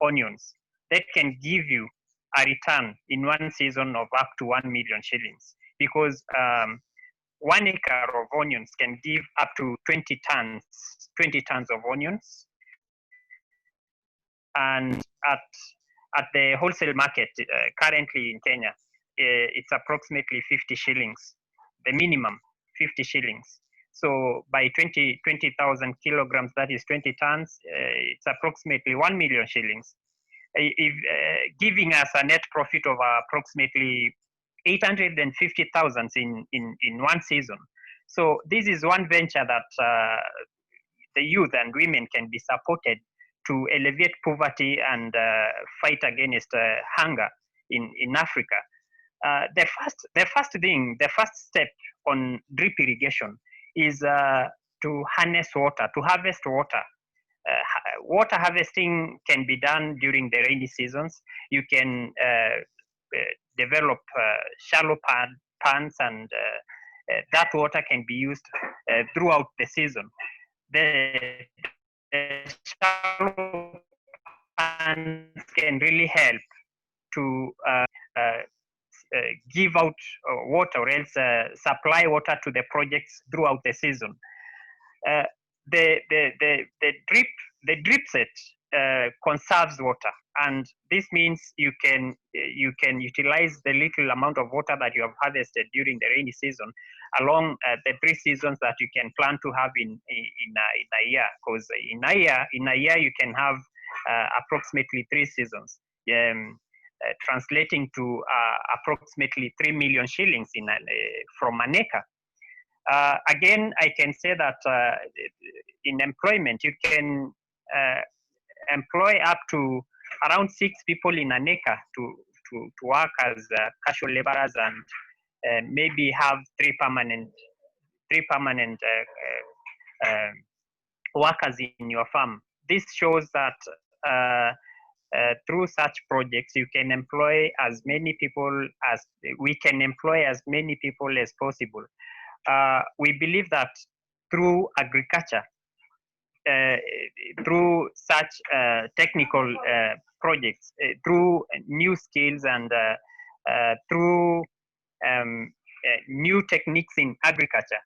onions, that can give you a return in one season of up to 1 million shillings, because 1 acre of onions can give up to 20 tons of onions. And at the wholesale market currently in Kenya, it's approximately 50 shillings, the minimum 50 shillings. So by 20,000 kilograms, that is 20 tons, it's approximately 1 million shillings, giving us a net profit of approximately 850,000 in one season. So this is one venture that the youth and women can be supported to alleviate poverty and fight against hunger in Africa. The first step on drip irrigation is to harness water, to harvest water. Water harvesting can be done during the rainy seasons. You can develop shallow ponds, and that water can be used throughout the season. The shallow ponds can really help to give out water or else supply water to the projects throughout the season. The drip set conserves water, and this means you can utilize the little amount of water that you have harvested during the rainy season along the 3 seasons that you can plan to have in a year. Because in a year you can have approximately 3 seasons, translating to approximately 3 million shillings from an acre. Again, I can say that in employment, you can employ up to around 6 people in an acre to work as casual laborers, and maybe have 3 permanent workers in your farm. This shows that through such projects, you can employ as many people as we can employ as many people as possible. We believe that through agriculture, through such technical projects, through new skills and through new techniques in agriculture,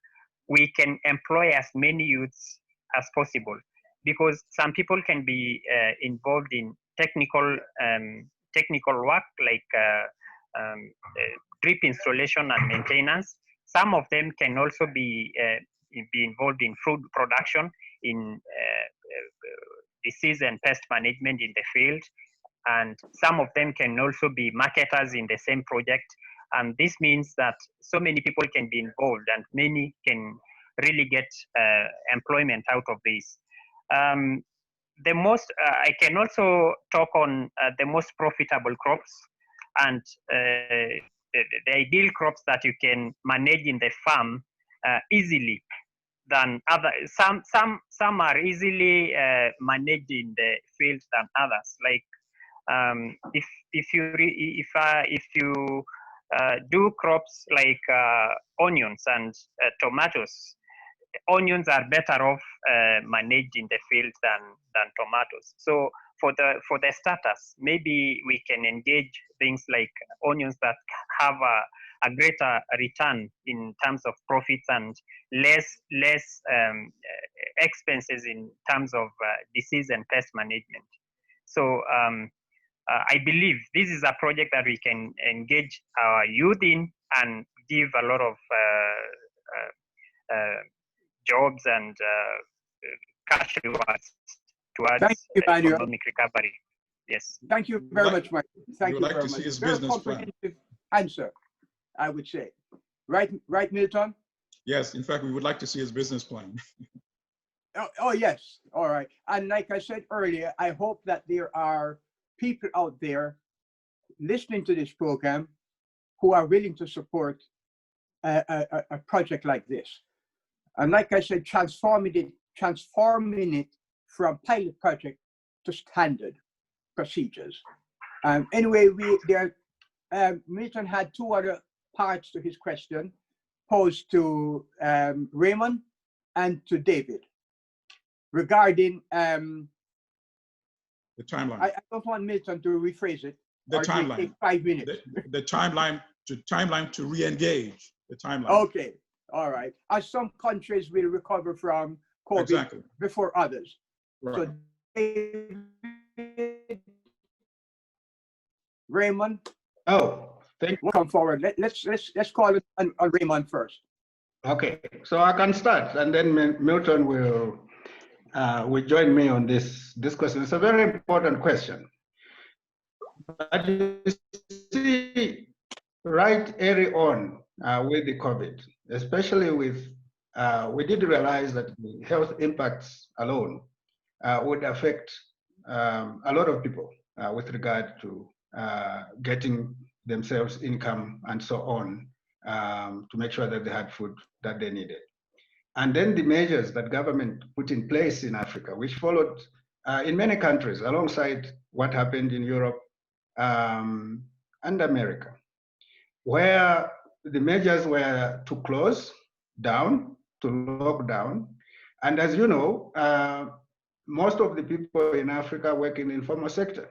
we can employ as many youths as possible. Because some people can be involved in technical work like drip installation and maintenance. Some of them can also be involved in food production, in disease and pest management in the field, and some of them can also be marketers in the same project. And this means that so many people can be involved, and many can really get employment out of this. The most I can also talk on the most profitable crops and the ideal crops that you can manage in the farm easily than other. Some are easily managed in the field than others. Like if you do crops like onions and tomatoes, onions are better off managed in the field than tomatoes. So for the starters, maybe we can engage things like onions that have a greater return in terms of profits and less expenses in terms of disease and pest management. So I believe this is a project that we can engage our youth in and give a lot of jobs and cash rewards towards economic recovery. Yes. Thank you very much, Mike. Thank you very much. See his very business comprehensive answer, I would say. Right, Milton? Yes, in fact, we would like to see his business plan. Oh, yes. All right. And like I said earlier, I hope that there are people out there listening to this program who are willing to support a project like this. And like I said, transforming it from pilot project to standard procedures. Anyway, Milton had 2 other parts to his question posed to Raymond and to David regarding the timeline. I don't want Milton to rephrase it. The timeline. Take 5 minutes. The timeline to re-engage. The timeline. Okay. All right. As some countries will recover from COVID before others. Right. So, David, Raymond. Oh, thank you. Come forward. Let's call it on Raymond first. Okay, so I can start, and then Milton will join me on this question. It's a very important question. But you see, right early on with the COVID, especially with, we did realize that the health impacts alone would affect a lot of people with regard to getting themselves income and so on, to make sure that they had food that they needed. And then the measures that government put in place in Africa, which followed in many countries alongside what happened in Europe and America, where the measures were to close down, to lock down. And as you know, most of the people in Africa work in the informal sector,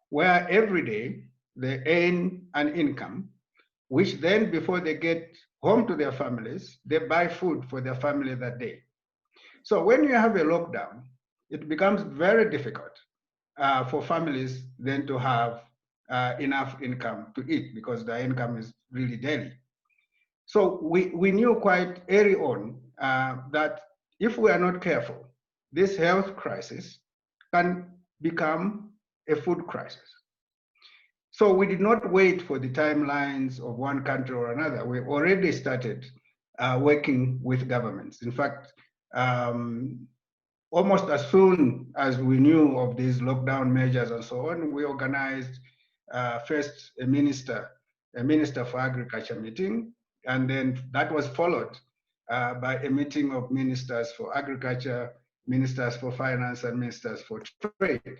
where every day they earn an income which then before they get home to their families, they buy food for their family that day. So when you have a lockdown, it becomes very difficult for families then to have enough income to eat because their income is really daily. So we knew quite early on that if we are not careful, this health crisis can become a food crisis. So we did not wait for the timelines of one country or another. We already started working with governments. In fact, almost as soon as we knew of these lockdown measures and so on, we organized first a minister for agriculture meeting, and then that was followed by a meeting of ministers for agriculture, ministers for finance, and ministers for trade,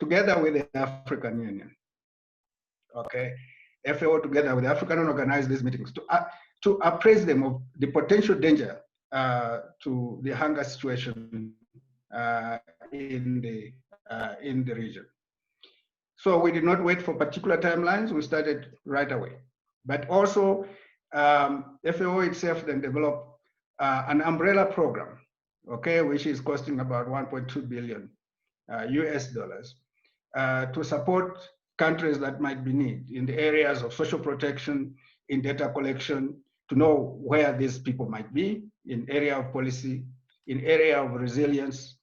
together with the African Union. Okay, FAO together with the African Union organized these meetings to appraise them of the potential danger to the hunger situation in the region. So we did not wait for particular timelines. We started right away. But also, FAO itself then developed an umbrella program, okay, which is costing about 1.2 billion US dollars to support countries that might be needed in the areas of social protection, in data collection, to know where these people might be, in area of policy, in area of resilience,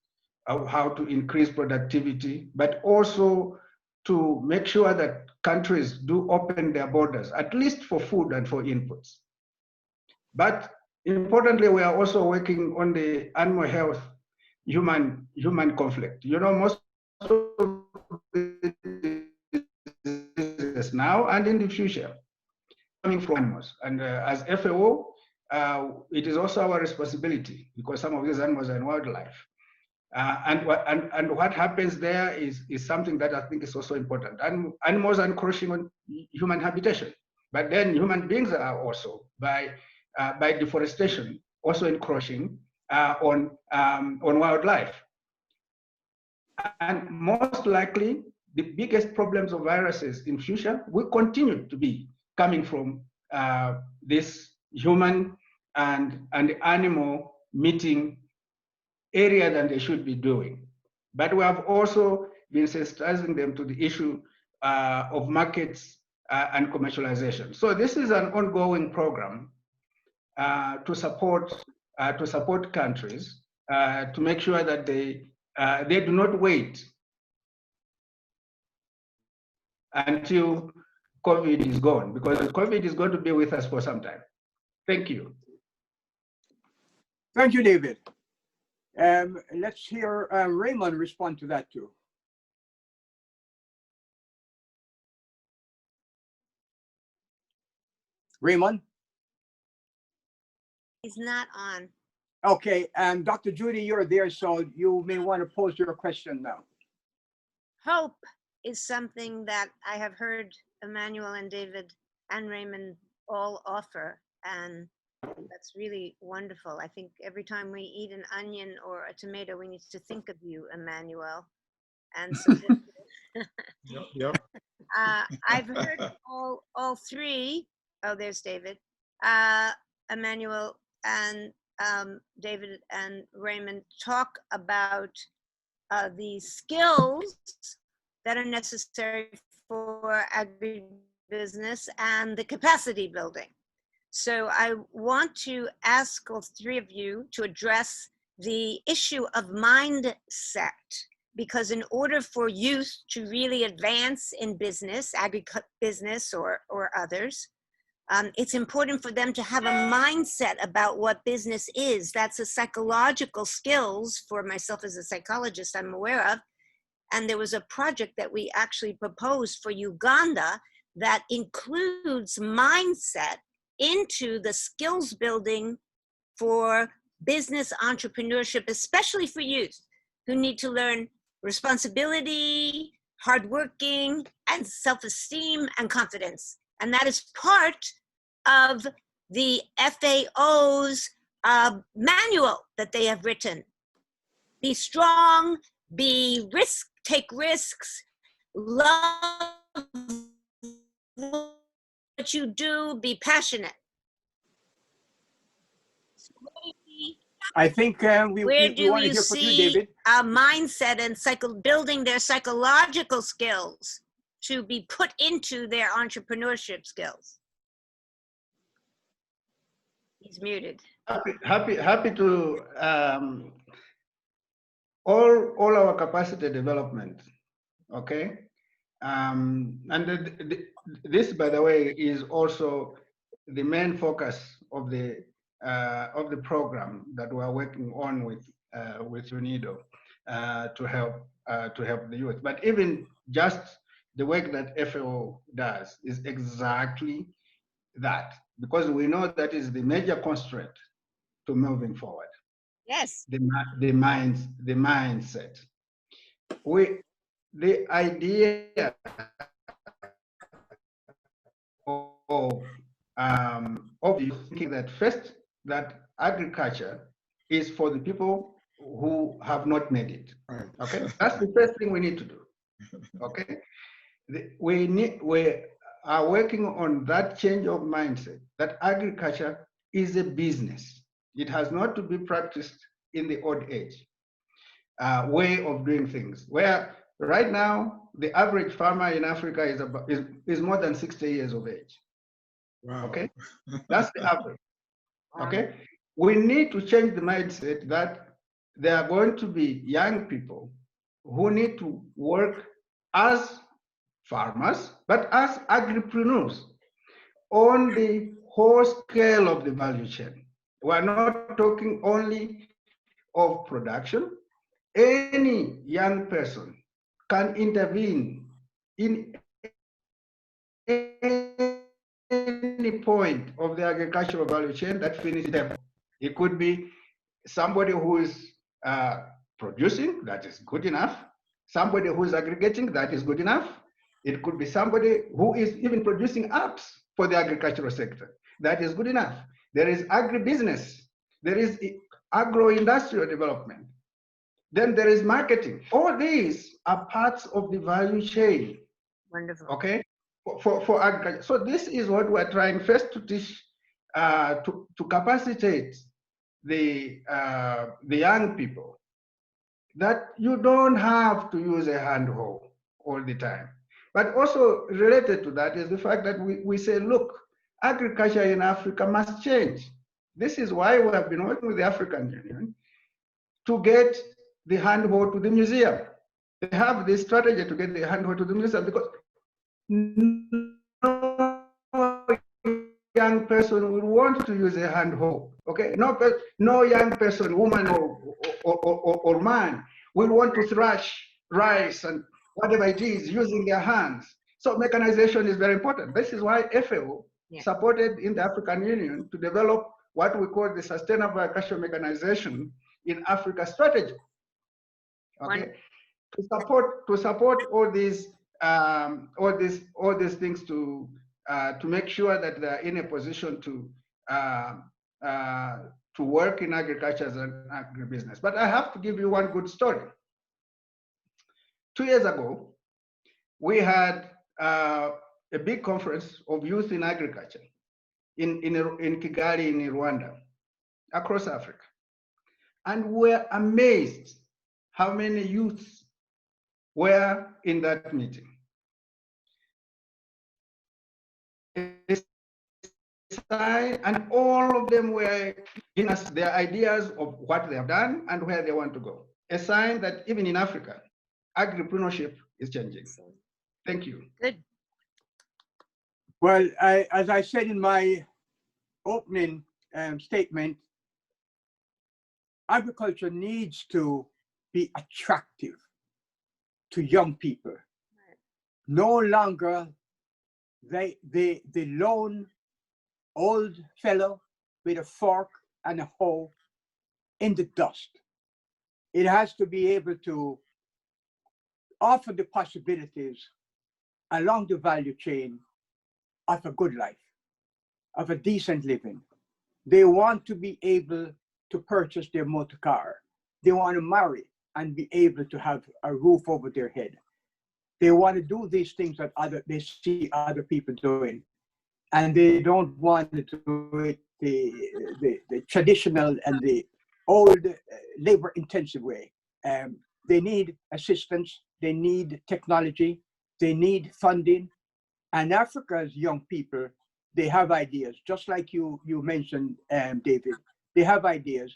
of how to increase productivity, but also to make sure that countries do open their borders, at least for food and for inputs. But importantly, we are also working on the animal health, human conflict. You know, most of this now and in the future coming from animals. And as FAO, it is also our responsibility because some of these animals are in wildlife. And what happens there is something that I think is also important. Animals are encroaching on human habitation, but then human beings are also, by deforestation, also encroaching on wildlife. And most likely, the biggest problems of viruses in future will continue to be coming from this human and animal meeting area than they should be doing. But we have also been sensitizing them to the issue of markets and commercialization. So this is an ongoing program to support countries to make sure that they do not wait until COVID is gone, because COVID is going to be with us for some time. Thank you. Thank you, David. Let's hear Raymond respond to that too. Raymond? He's not on. Okay, Dr. Judy, you're there, so you may want to pose your question now. Hope is something that I have heard Emmanuel and David and Raymond all offer, and that's really wonderful. I think every time we eat an onion or a tomato, we need to think of you, Emmanuel. And so Yep. I've heard all three. Oh, there's David, Emmanuel, and David and Raymond talk about the skills that are necessary for agribusiness and the capacity building. So I want to ask all three of you to address the issue of mindset, because in order for youth to really advance in business, agribusiness or others, it's important for them to have a mindset about what business is. That's a psychological skills for myself as a psychologist I'm aware of. And there was a project that we actually proposed for Uganda that includes mindset into the skills building for business entrepreneurship, especially for youth who need to learn responsibility, hardworking, and self-esteem and confidence. And that is part of the FAO's manual that they have written. Be strong, take risks, love what you do, be passionate. I think Where we do want to you hear from you, see David. a mindset and building their psychological skills to be put into their entrepreneurship skills? He's muted. Happy to all our capacity development. Okay, and this, by the way, is also the main focus of the program that we are working on with UNIDO to help the youth. But even just the work that FAO does is exactly that, because we know that is the major constraint to moving forward. Yes. The mindset. The idea of thinking that first, that agriculture is for the people who have not made it. Right. Okay, that's the first thing we need to do. Okay, we are working on that change of mindset, that agriculture is a business. It has not to be practiced in the old age way of doing things, where right now the average farmer in Africa is more than 60 years of age. Wow. Okay, that's the average. Okay, we need to change the mindset that there are going to be young people who need to work as farmers, but as agripreneurs on the whole scale of the value chain. We're not talking only of production. Any young person can intervene in any point of the agricultural value chain that finishes them. It could be somebody who is producing, that is good enough. Somebody who is aggregating, that is good enough. It could be somebody who is even producing apps for the agricultural sector. That is good enough. There is agribusiness. There is agro-industrial development. Then there is marketing. All these are parts of the value chain. Wonderful. Okay, for agriculture. So this is what we're trying first to teach, to capacitate the young people, that you don't have to use a hand hoe all the time. But also related to that is the fact that we say, look, agriculture in Africa must change. This is why we have been working with the African Union to get the hand hoe to the museum. They have this strategy to get the hand hoe to the museum, because no young person will want to use a hand hoe. Okay, no young person, woman or man, will want to thrash rice and whatever it is using their hands. So mechanization is very important. This is why FAO supported in the African Union to develop what we call the Sustainable Agricultural Mechanization in Africa strategy. Okay, to support all these things to make sure that they're in a position to work in agriculture as an agribusiness. But I have to give you one good story. 2 years ago, we had a big conference of youth in agriculture in Kigali, in Rwanda, across Africa. And we're amazed how many youths were in that meeting. And all of them were giving us their ideas of what they have done and where they want to go. A sign that even in Africa, agripreneurship is changing. Thank you. Good. Well, as I said in my opening statement, agriculture needs to be attractive to young people. Right. No longer the lone old fellow with a fork and a hoe in the dust. It has to be able to offer the possibilities along the value chain of a good life, of a decent living. They want to be able to purchase their motor car. They want to marry and be able to have a roof over their head. They want to do these things that they see other people doing. and they don't want to do it the traditional and the old labor-intensive way. They need assistance, they need technology, they need funding, and Africa's young people, they have ideas, just like you mentioned, David. They have ideas,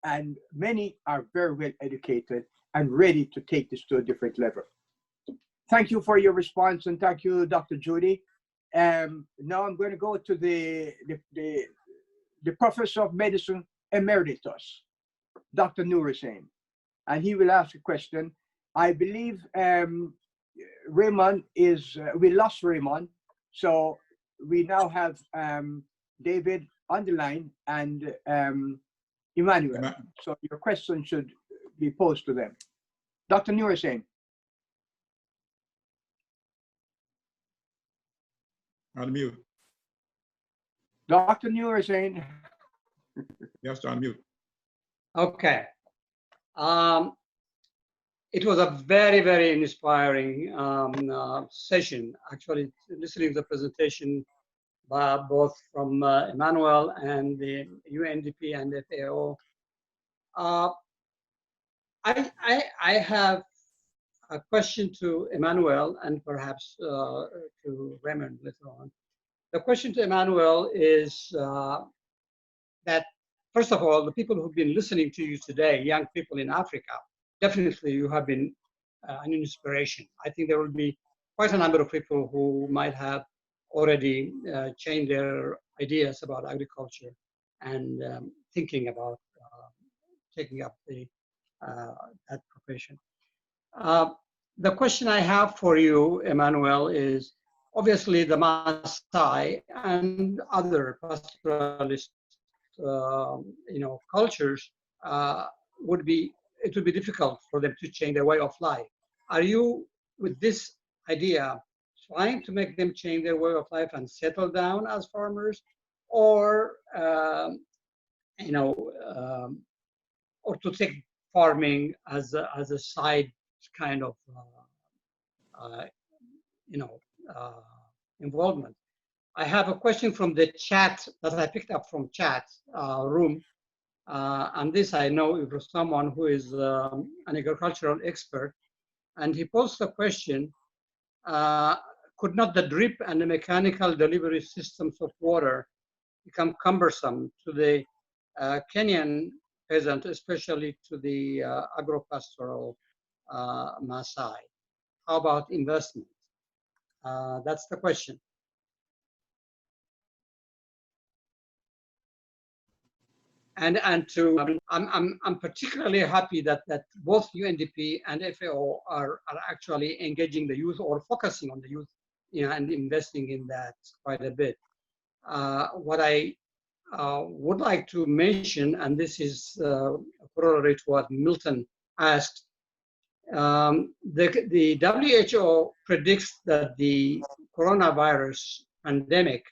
and many are very well educated and ready to take this to a different level. Thank you for your response, and thank you, Dr. Judy. Now I'm going to go to the Professor of Medicine Emeritus, Dr. Noor Hussain, and he will ask a question. I believe Raymond is, we lost Raymond, so we now have David on the line and Emmanuel. So your question should be posed to them. Dr. Noor Hussain. Unmute. Dr. Noor Hussain. You have to unmute. Okay. It was a very, very inspiring session. Actually, listening to the presentation by both from Emmanuel and the UNDP and FAO. I have a question to Emmanuel and perhaps to Raymond later on. The question to Emmanuel is that, first of all, the people who've been listening to you today, young people in Africa, definitely you have been an inspiration. I think there will be quite a number of people who might have already changed their ideas about agriculture and thinking about taking up that profession. The question I have for you, Emmanuel, is obviously the Maasai and other pastoralist cultures would be difficult for them to change their way of life. Are you, with this idea, trying to make them change their way of life and settle down as farmers, or or to take farming as a side kind of involvement? I have a question from the chat that I picked up from chat room, and this I know it was someone who is an agricultural expert, and he posed a question: could not the drip and the mechanical delivery systems of water become cumbersome to the Kenyan peasant, especially to the agro-pastoral Maasai? How about investment? That's the question. And I'm particularly happy that both UNDP and FAO are actually engaging the youth or focusing on the youth, and investing in that quite a bit. What I would like to mention, and this is a corollary to what Milton asked, the WHO predicts that the coronavirus pandemic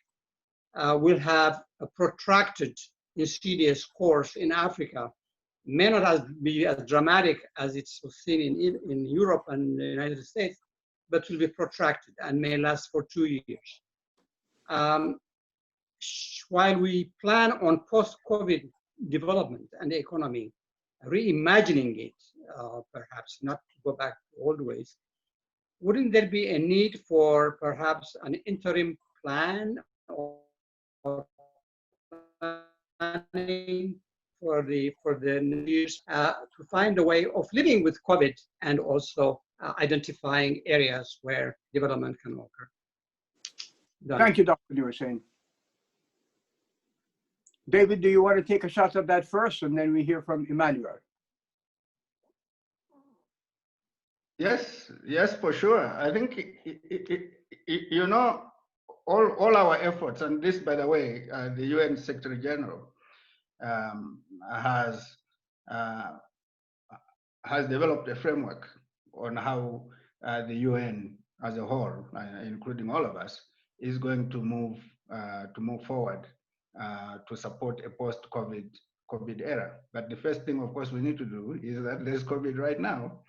will have a protracted insidious course in Africa. May not be as dramatic as it's seen in Europe and the United States, but will be protracted and may last for 2 years. While we plan on post-COVID development and the economy, reimagining it, perhaps not to go back to old ways, wouldn't there be a need for perhaps an interim plan or planning for the years to find a way of living with COVID and also identifying areas where development can occur? Done. Thank you, Dr. Noor Hussain. David, do you want to take a shot at that first, and then we hear from Emmanuel? Yes, for sure. I think, all our efforts, and this, by the way, the UN Secretary General has developed a framework on how the UN as a whole, including all of us, is going to move forward to support a post-COVID era. But the first thing, of course, we need to do is that there's COVID right now,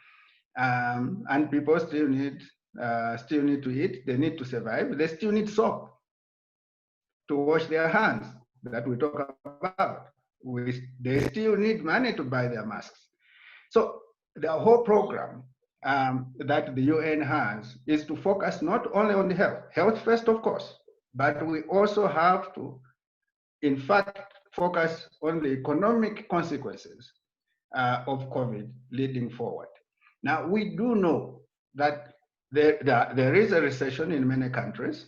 and people still need to eat. They need to survive. They still need soap. to wash their hands that we talk about. They still need money to buy their masks. So the whole program that the UN has is to focus not only on the health first, of course, but we also have to, in fact, focus on the economic consequences of COVID leading forward. Now, we do know that there is a recession in many countries.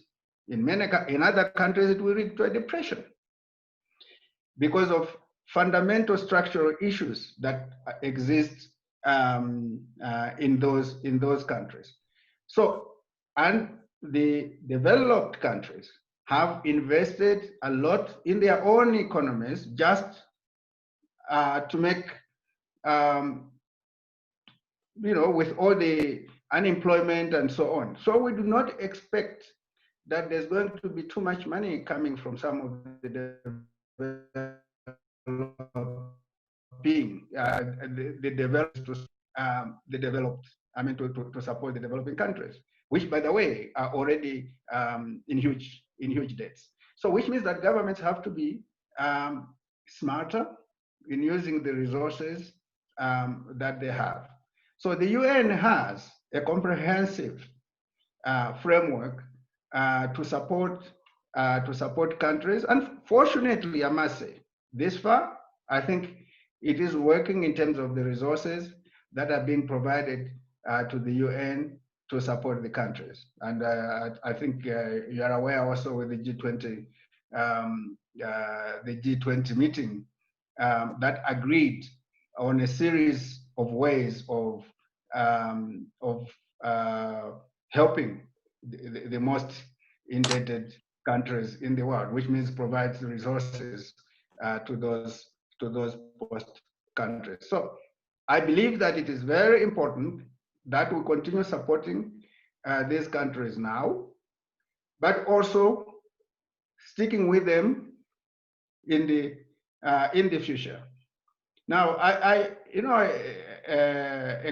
In other countries, it will lead to a depression because of fundamental structural issues that exist in those countries. So, and the developed countries have invested a lot in their own economies just to make, with all the unemployment and so on. So we do not expect that there's going to be too much money coming from some of the to support the developing countries, which, by the way, are already in huge debts. So, which means that governments have to be smarter in using the resources that they have. So, the UN has a comprehensive framework to support countries, and fortunately, I must say, this far, I think it is working in terms of the resources that are being provided to the UN to support the countries. And I think you are aware also with the G20 meeting that agreed on a series of ways of helping the most indebted countries in the world, which means provides resources to those post countries. So I believe that it is very important that we continue supporting these countries now, but also sticking with them in the future. Now, a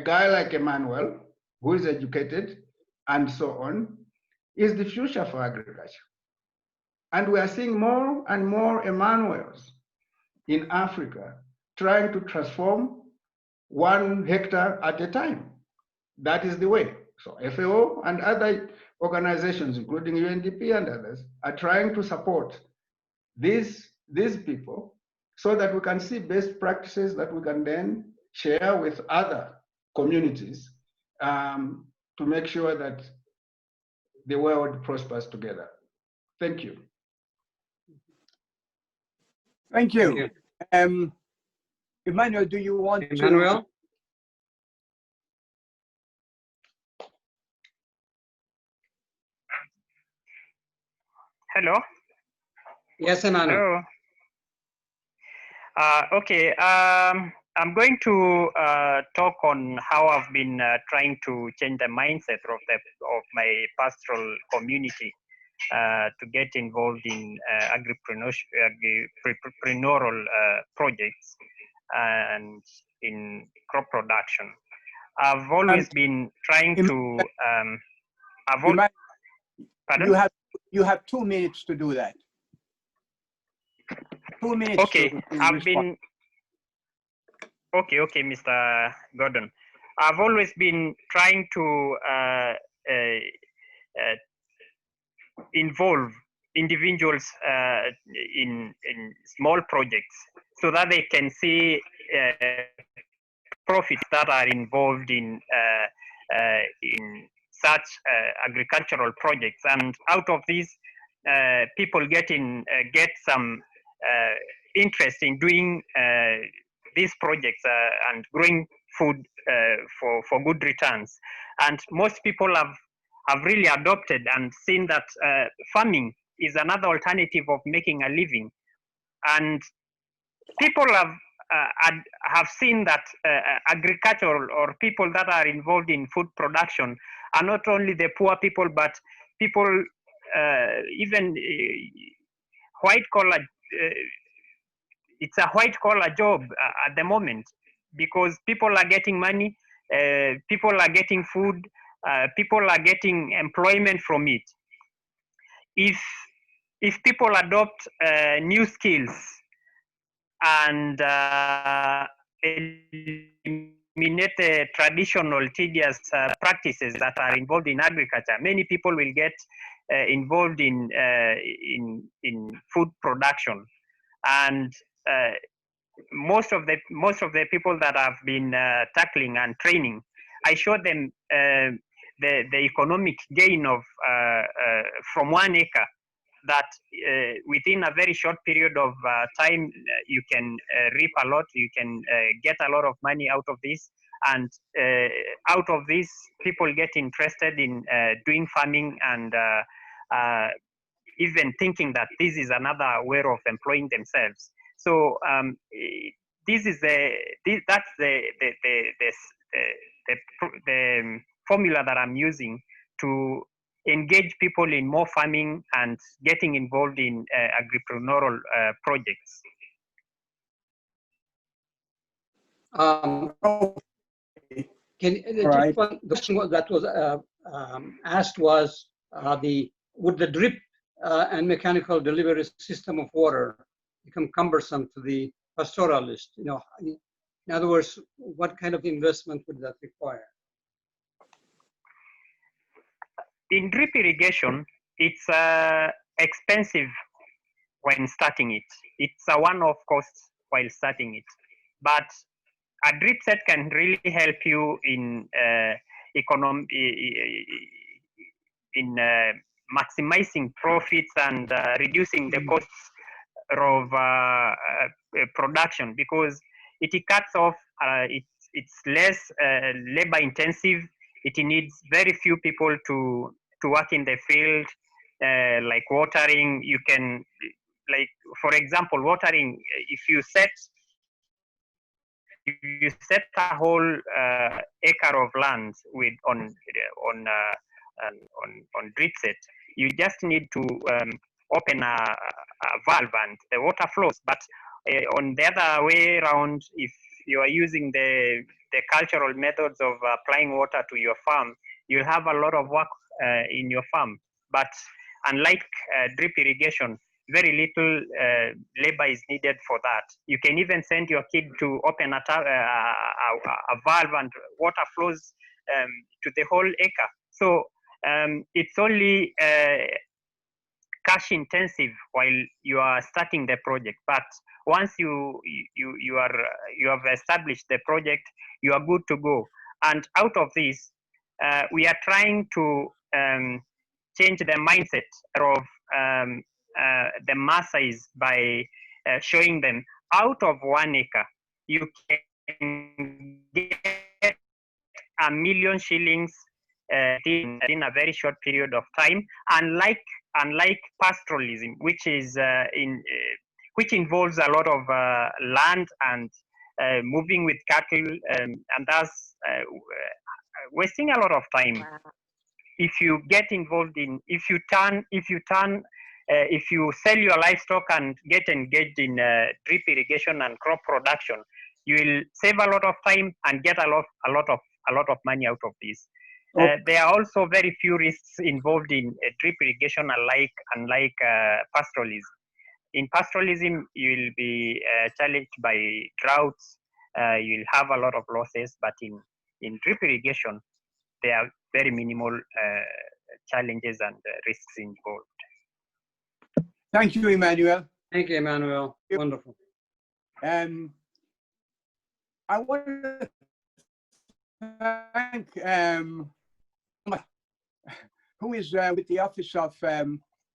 guy like Emmanuel, who is educated and so on, is the future for agriculture. And we are seeing more and more Emmanuels in Africa trying to transform 1 hectare at a time. That is the way. So FAO and other organizations, including UNDP and others, are trying to support these people so that we can see best practices that we can then share with other communities to make sure that the world prospers together. Thank you. Thank you. Emmanuel, do you want Emmanuel? to? Hello? Yes, Emmanuel. Hello. Okay, I'm going to talk on how I've been trying to change the mindset of my pastoral community to get involved in agripreneurial projects and in crop production. I've always been trying to. Pardon? You have 2 minutes to do that. 2 minutes. Okay, to I've respond. been. Okay, Mr. Gordon. I've always been trying to involve individuals in small projects so that they can see profits that are involved in such agricultural projects, and out of these, people get some interest in doing these projects and growing food for good returns. And most people have really adopted and seen that farming is another alternative of making a living. And people have seen that agriculture or people that are involved in food production are not only the poor people, but people even white collar. It's a white collar job at the moment because people are getting money, people are getting food, people are getting employment from it. If if people adopt new skills and eliminate the traditional tedious practices that are involved in agriculture, many people will get involved in food production. And most of the people that I've been tackling and training, I show them the economic gain of from 1 acre, that within a very short period of time you can reap a lot, you can get a lot of money out of this, and out of this people get interested in doing farming and even thinking that this is another way of employing themselves. So this is that's the formula that I'm using to engage people in more farming and getting involved in agripreneurial projects. Right. The question that was asked was would the drip and mechanical delivery system of water become cumbersome to the pastoralist? You know, in other words, what kind of investment would that require? In drip irrigation, it's expensive when starting it. It's a one-off cost while starting it. But a drip set can really help you in maximizing profits and reducing the costs of production, because it cuts off, it's less labor intensive. It needs very few people to work in the field, like watering. You can, like, for example, watering, if you set a whole acre of land with on drip set, you just need to open a valve and the water flows. But on the other way around, if you are using the cultural methods of applying water to your farm, you'll have a lot of work in your farm. But unlike drip irrigation, very little labor is needed for that. You can even send your kid to open a valve and water flows to the whole acre. So it's only cash intensive while you are starting the project, but once you have established the project, you are good to go. And out of this, we are trying to change the mindset of the Maasais by showing them out of 1 acre you can get 1 million shillings in a very short period of time. Unlike pastoralism, which is which involves a lot of land and moving with cattle, and thus wasting a lot of time. Wow. If you get involved in, if you sell your livestock and get engaged in drip irrigation and crop production, you will save a lot of time and get a lot of money out of this. There are also very few risks involved in drip irrigation, unlike pastoralism. In pastoralism, you will be challenged by droughts. You'll have a lot of losses, but in drip irrigation, there are very minimal challenges and risks involved. Thank you, Emmanuel. Thank you, Emmanuel. Wonderful. I want to thank who is with the office of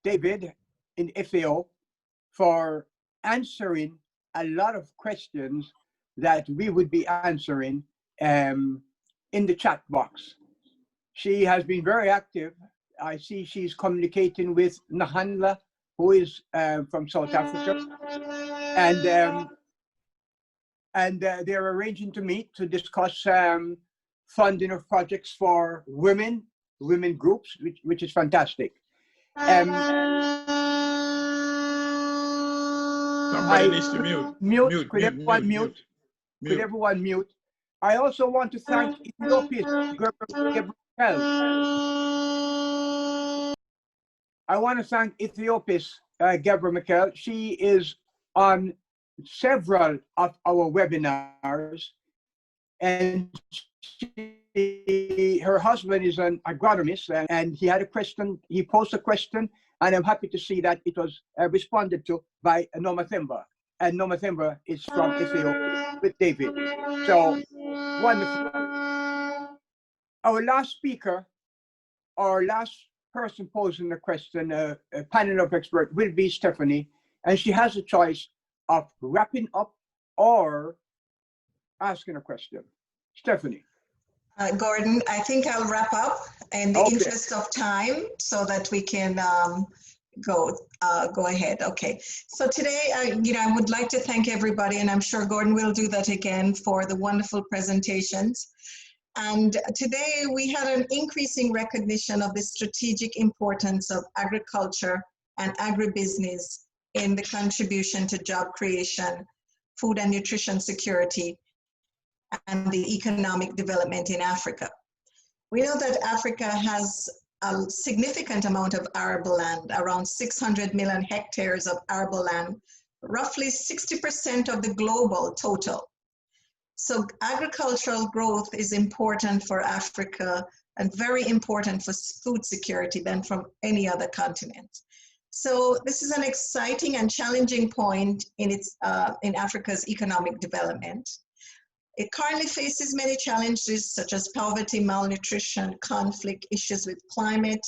David in FAO for answering a lot of questions that we would be answering in the chat box. She has been very active. I see she's communicating with Nahanla, who is from South Africa, and they're arranging to meet to discuss funding of projects for women groups, which is fantastic. Somebody needs to mute. Could everyone mute? Could everyone mute? I also want to thank Ethiopia's Gabriel. I want to thank Ethiopia's Gabrielle Michael. She is on several of our webinars, and her husband is an agronomist, and he had a question. He posed a question, and I'm happy to see that it was responded to by Noma Themba. And Noma Themba is from Ethiopia with David. So wonderful. Our last speaker, our last person posing the question, a panel of experts, will be Stephanie, and she has a choice of wrapping up or asking a question. Stephanie. Gordon, I think I'll wrap up in the interest of time so that we can go ahead. Okay. So today, I would like to thank everybody, and I'm sure Gordon will do that again, for the wonderful presentations. And today we had an increasing recognition of the strategic importance of agriculture and agribusiness in the contribution to job creation, food and nutrition security, and the economic development in Africa. We know that Africa has a significant amount of arable land, around 600 million hectares of arable land, roughly 60% of the global total. So agricultural growth is important for Africa and very important for food security than from any other continent. So this is an exciting and challenging point in Africa's economic development. It currently faces many challenges such as poverty, malnutrition, conflict, issues with climate,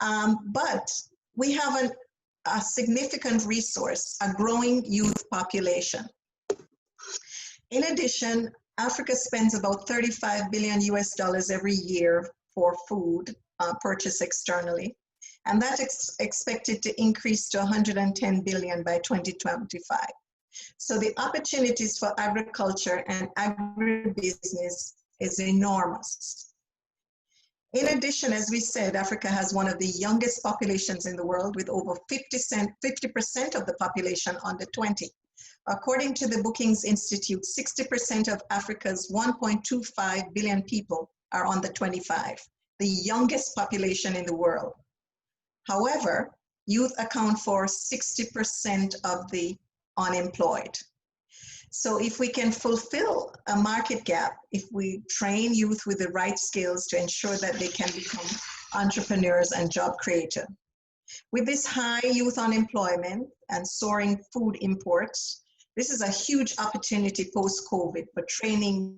but we have a significant resource, a growing youth population. In addition, Africa spends about $35 billion every year for food purchased externally, and that's expected to increase to 110 billion by 2025. So the opportunities for agriculture and agribusiness is enormous. In addition, as we said, Africa has one of the youngest populations in the world, with over 50% of the population under 20. According to the Brookings Institute, 60% of Africa's 1.25 billion people are under 25, the youngest population in the world. However, youth account for 60% of the unemployed. So if we can fulfill a market gap, if we train youth with the right skills to ensure that they can become entrepreneurs and job creators. With this high youth unemployment and soaring food imports, this is a huge opportunity post-COVID for training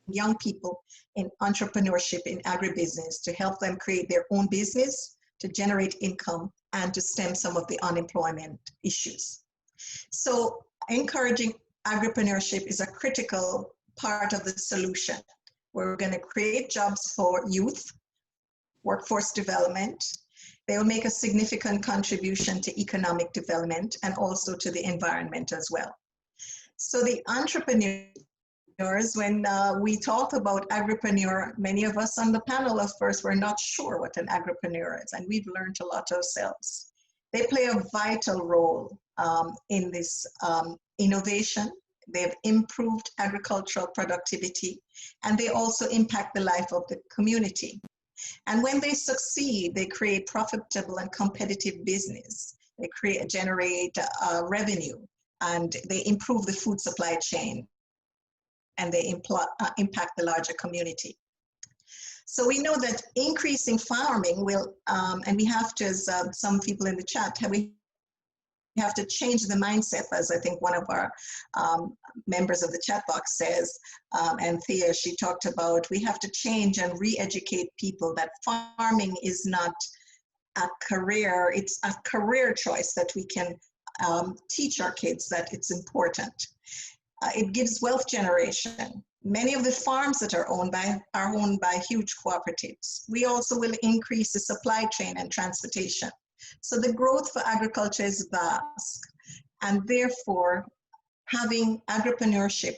young people in entrepreneurship in agribusiness to help them create their own business, to generate income, and to stem some of the unemployment issues. So encouraging agripreneurship is a critical part of the solution. We're going to create jobs for youth, workforce development. They will make a significant contribution to economic development and also to the environment as well. So the entrepreneurs, when we talk about agripreneur, many of us on the panel, of course, were not sure what an agripreneur is, and we've learned a lot ourselves. They play a vital role in this innovation. They've improved agricultural productivity, and they also impact the life of the community. And when they succeed, they create profitable and competitive business. They generate revenue, and they improve the food supply chain, and they impact the larger community. So we know that increasing farming will, and we have to, as some people in the chat, we have to change the mindset, as I think one of our members of the chat box says, and Thea, she talked about, we have to change and re-educate people that farming is not a career, it's a career choice that we can teach our kids that it's important. It gives wealth generation. Many of the farms that are owned by huge cooperatives. We also will increase the supply chain and transportation. So the growth for agriculture is vast, and therefore having agripreneurship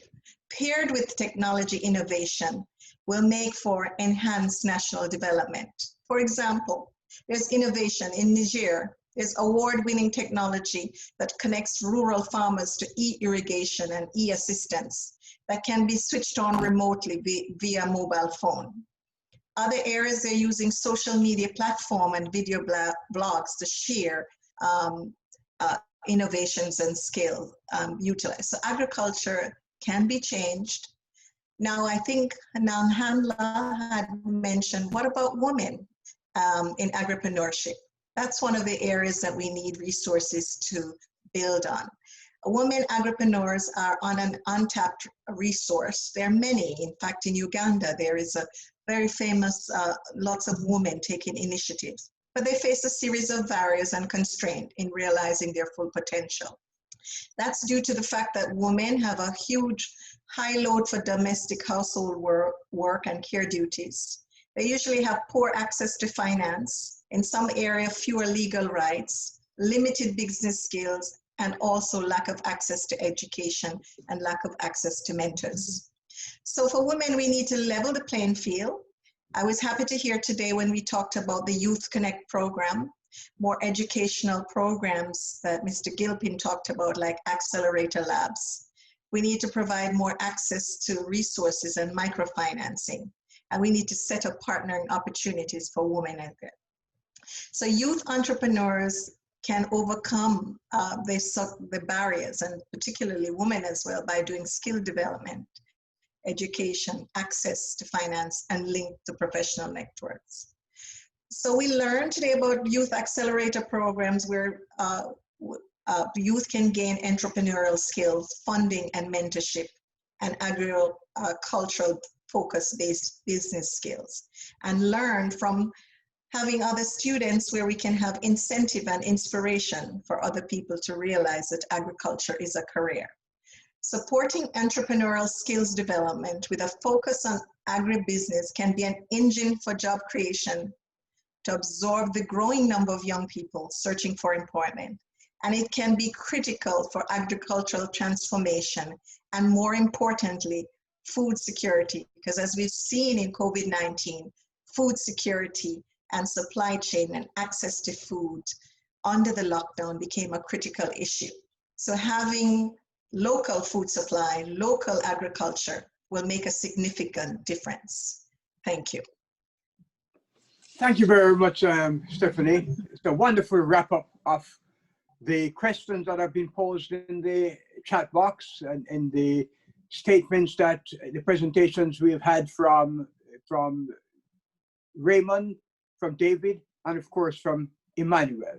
paired with technology innovation will make for enhanced national development. For example, there's innovation in Niger. There's award-winning technology that connects rural farmers to e-irrigation and e-assistance that can be switched on remotely via mobile phone. Other areas, they're using social media platform and video blogs to share innovations and skill utilized. So agriculture can be changed. Now, I think Nanhandla had mentioned, what about women in agripreneurship? That's one of the areas that we need resources to build on. Women agripreneurs are on an untapped resource. There are many. In fact, in Uganda, there is a very famous, lots of women taking initiatives, but they face a series of barriers and constraints in realizing their full potential. That's due to the fact that women have a huge high load for domestic household work and care duties. They usually have poor access to finance, in some area fewer legal rights, limited business skills, and also lack of access to education and lack of access to mentors. So for women, we need to level the playing field. I was happy to hear today when we talked about the Youth Connect program, more educational programs that Mr. Gilpin talked about, like accelerator labs. We need to provide more access to resources and microfinancing, and we need to set up partnering opportunities for women out there. So youth entrepreneurs can overcome the barriers, and particularly women as well, by doing skill development, education, access to finance, and link to professional networks. So we learned today about youth accelerator programs where youth can gain entrepreneurial skills, funding and mentorship, and agricultural focus-based business skills, and learn from having other students where we can have incentive and inspiration for other people to realize that agriculture is a career. Supporting entrepreneurial skills development with a focus on agribusiness can be an engine for job creation to absorb the growing number of young people searching for employment. And it can be critical for agricultural transformation and, more importantly, food security, because as we've seen in COVID-19, food security and supply chain and access to food under the lockdown became a critical issue. So having local food supply, local agriculture will make a significant difference. Thank you. Thank you very much, Stephanie. It's a wonderful wrap-up of the questions that have been posed in the chat box and in the statements that the presentations we have had from Raymond, from David, and of course from Emmanuel.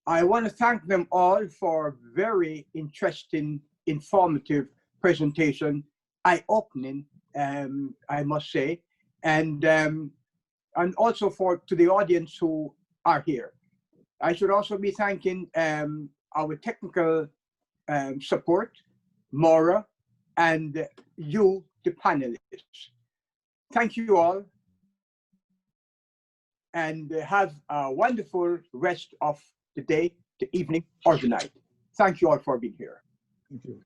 I want to thank them all for very interesting, informative presentation, eye-opening, I must say, and also to the audience who are here. I should also be thanking our technical support, Maura, and you, the panelists. Thank you all, and have a wonderful rest of the day, the evening, or the night. Thank you all for being here. Thank you.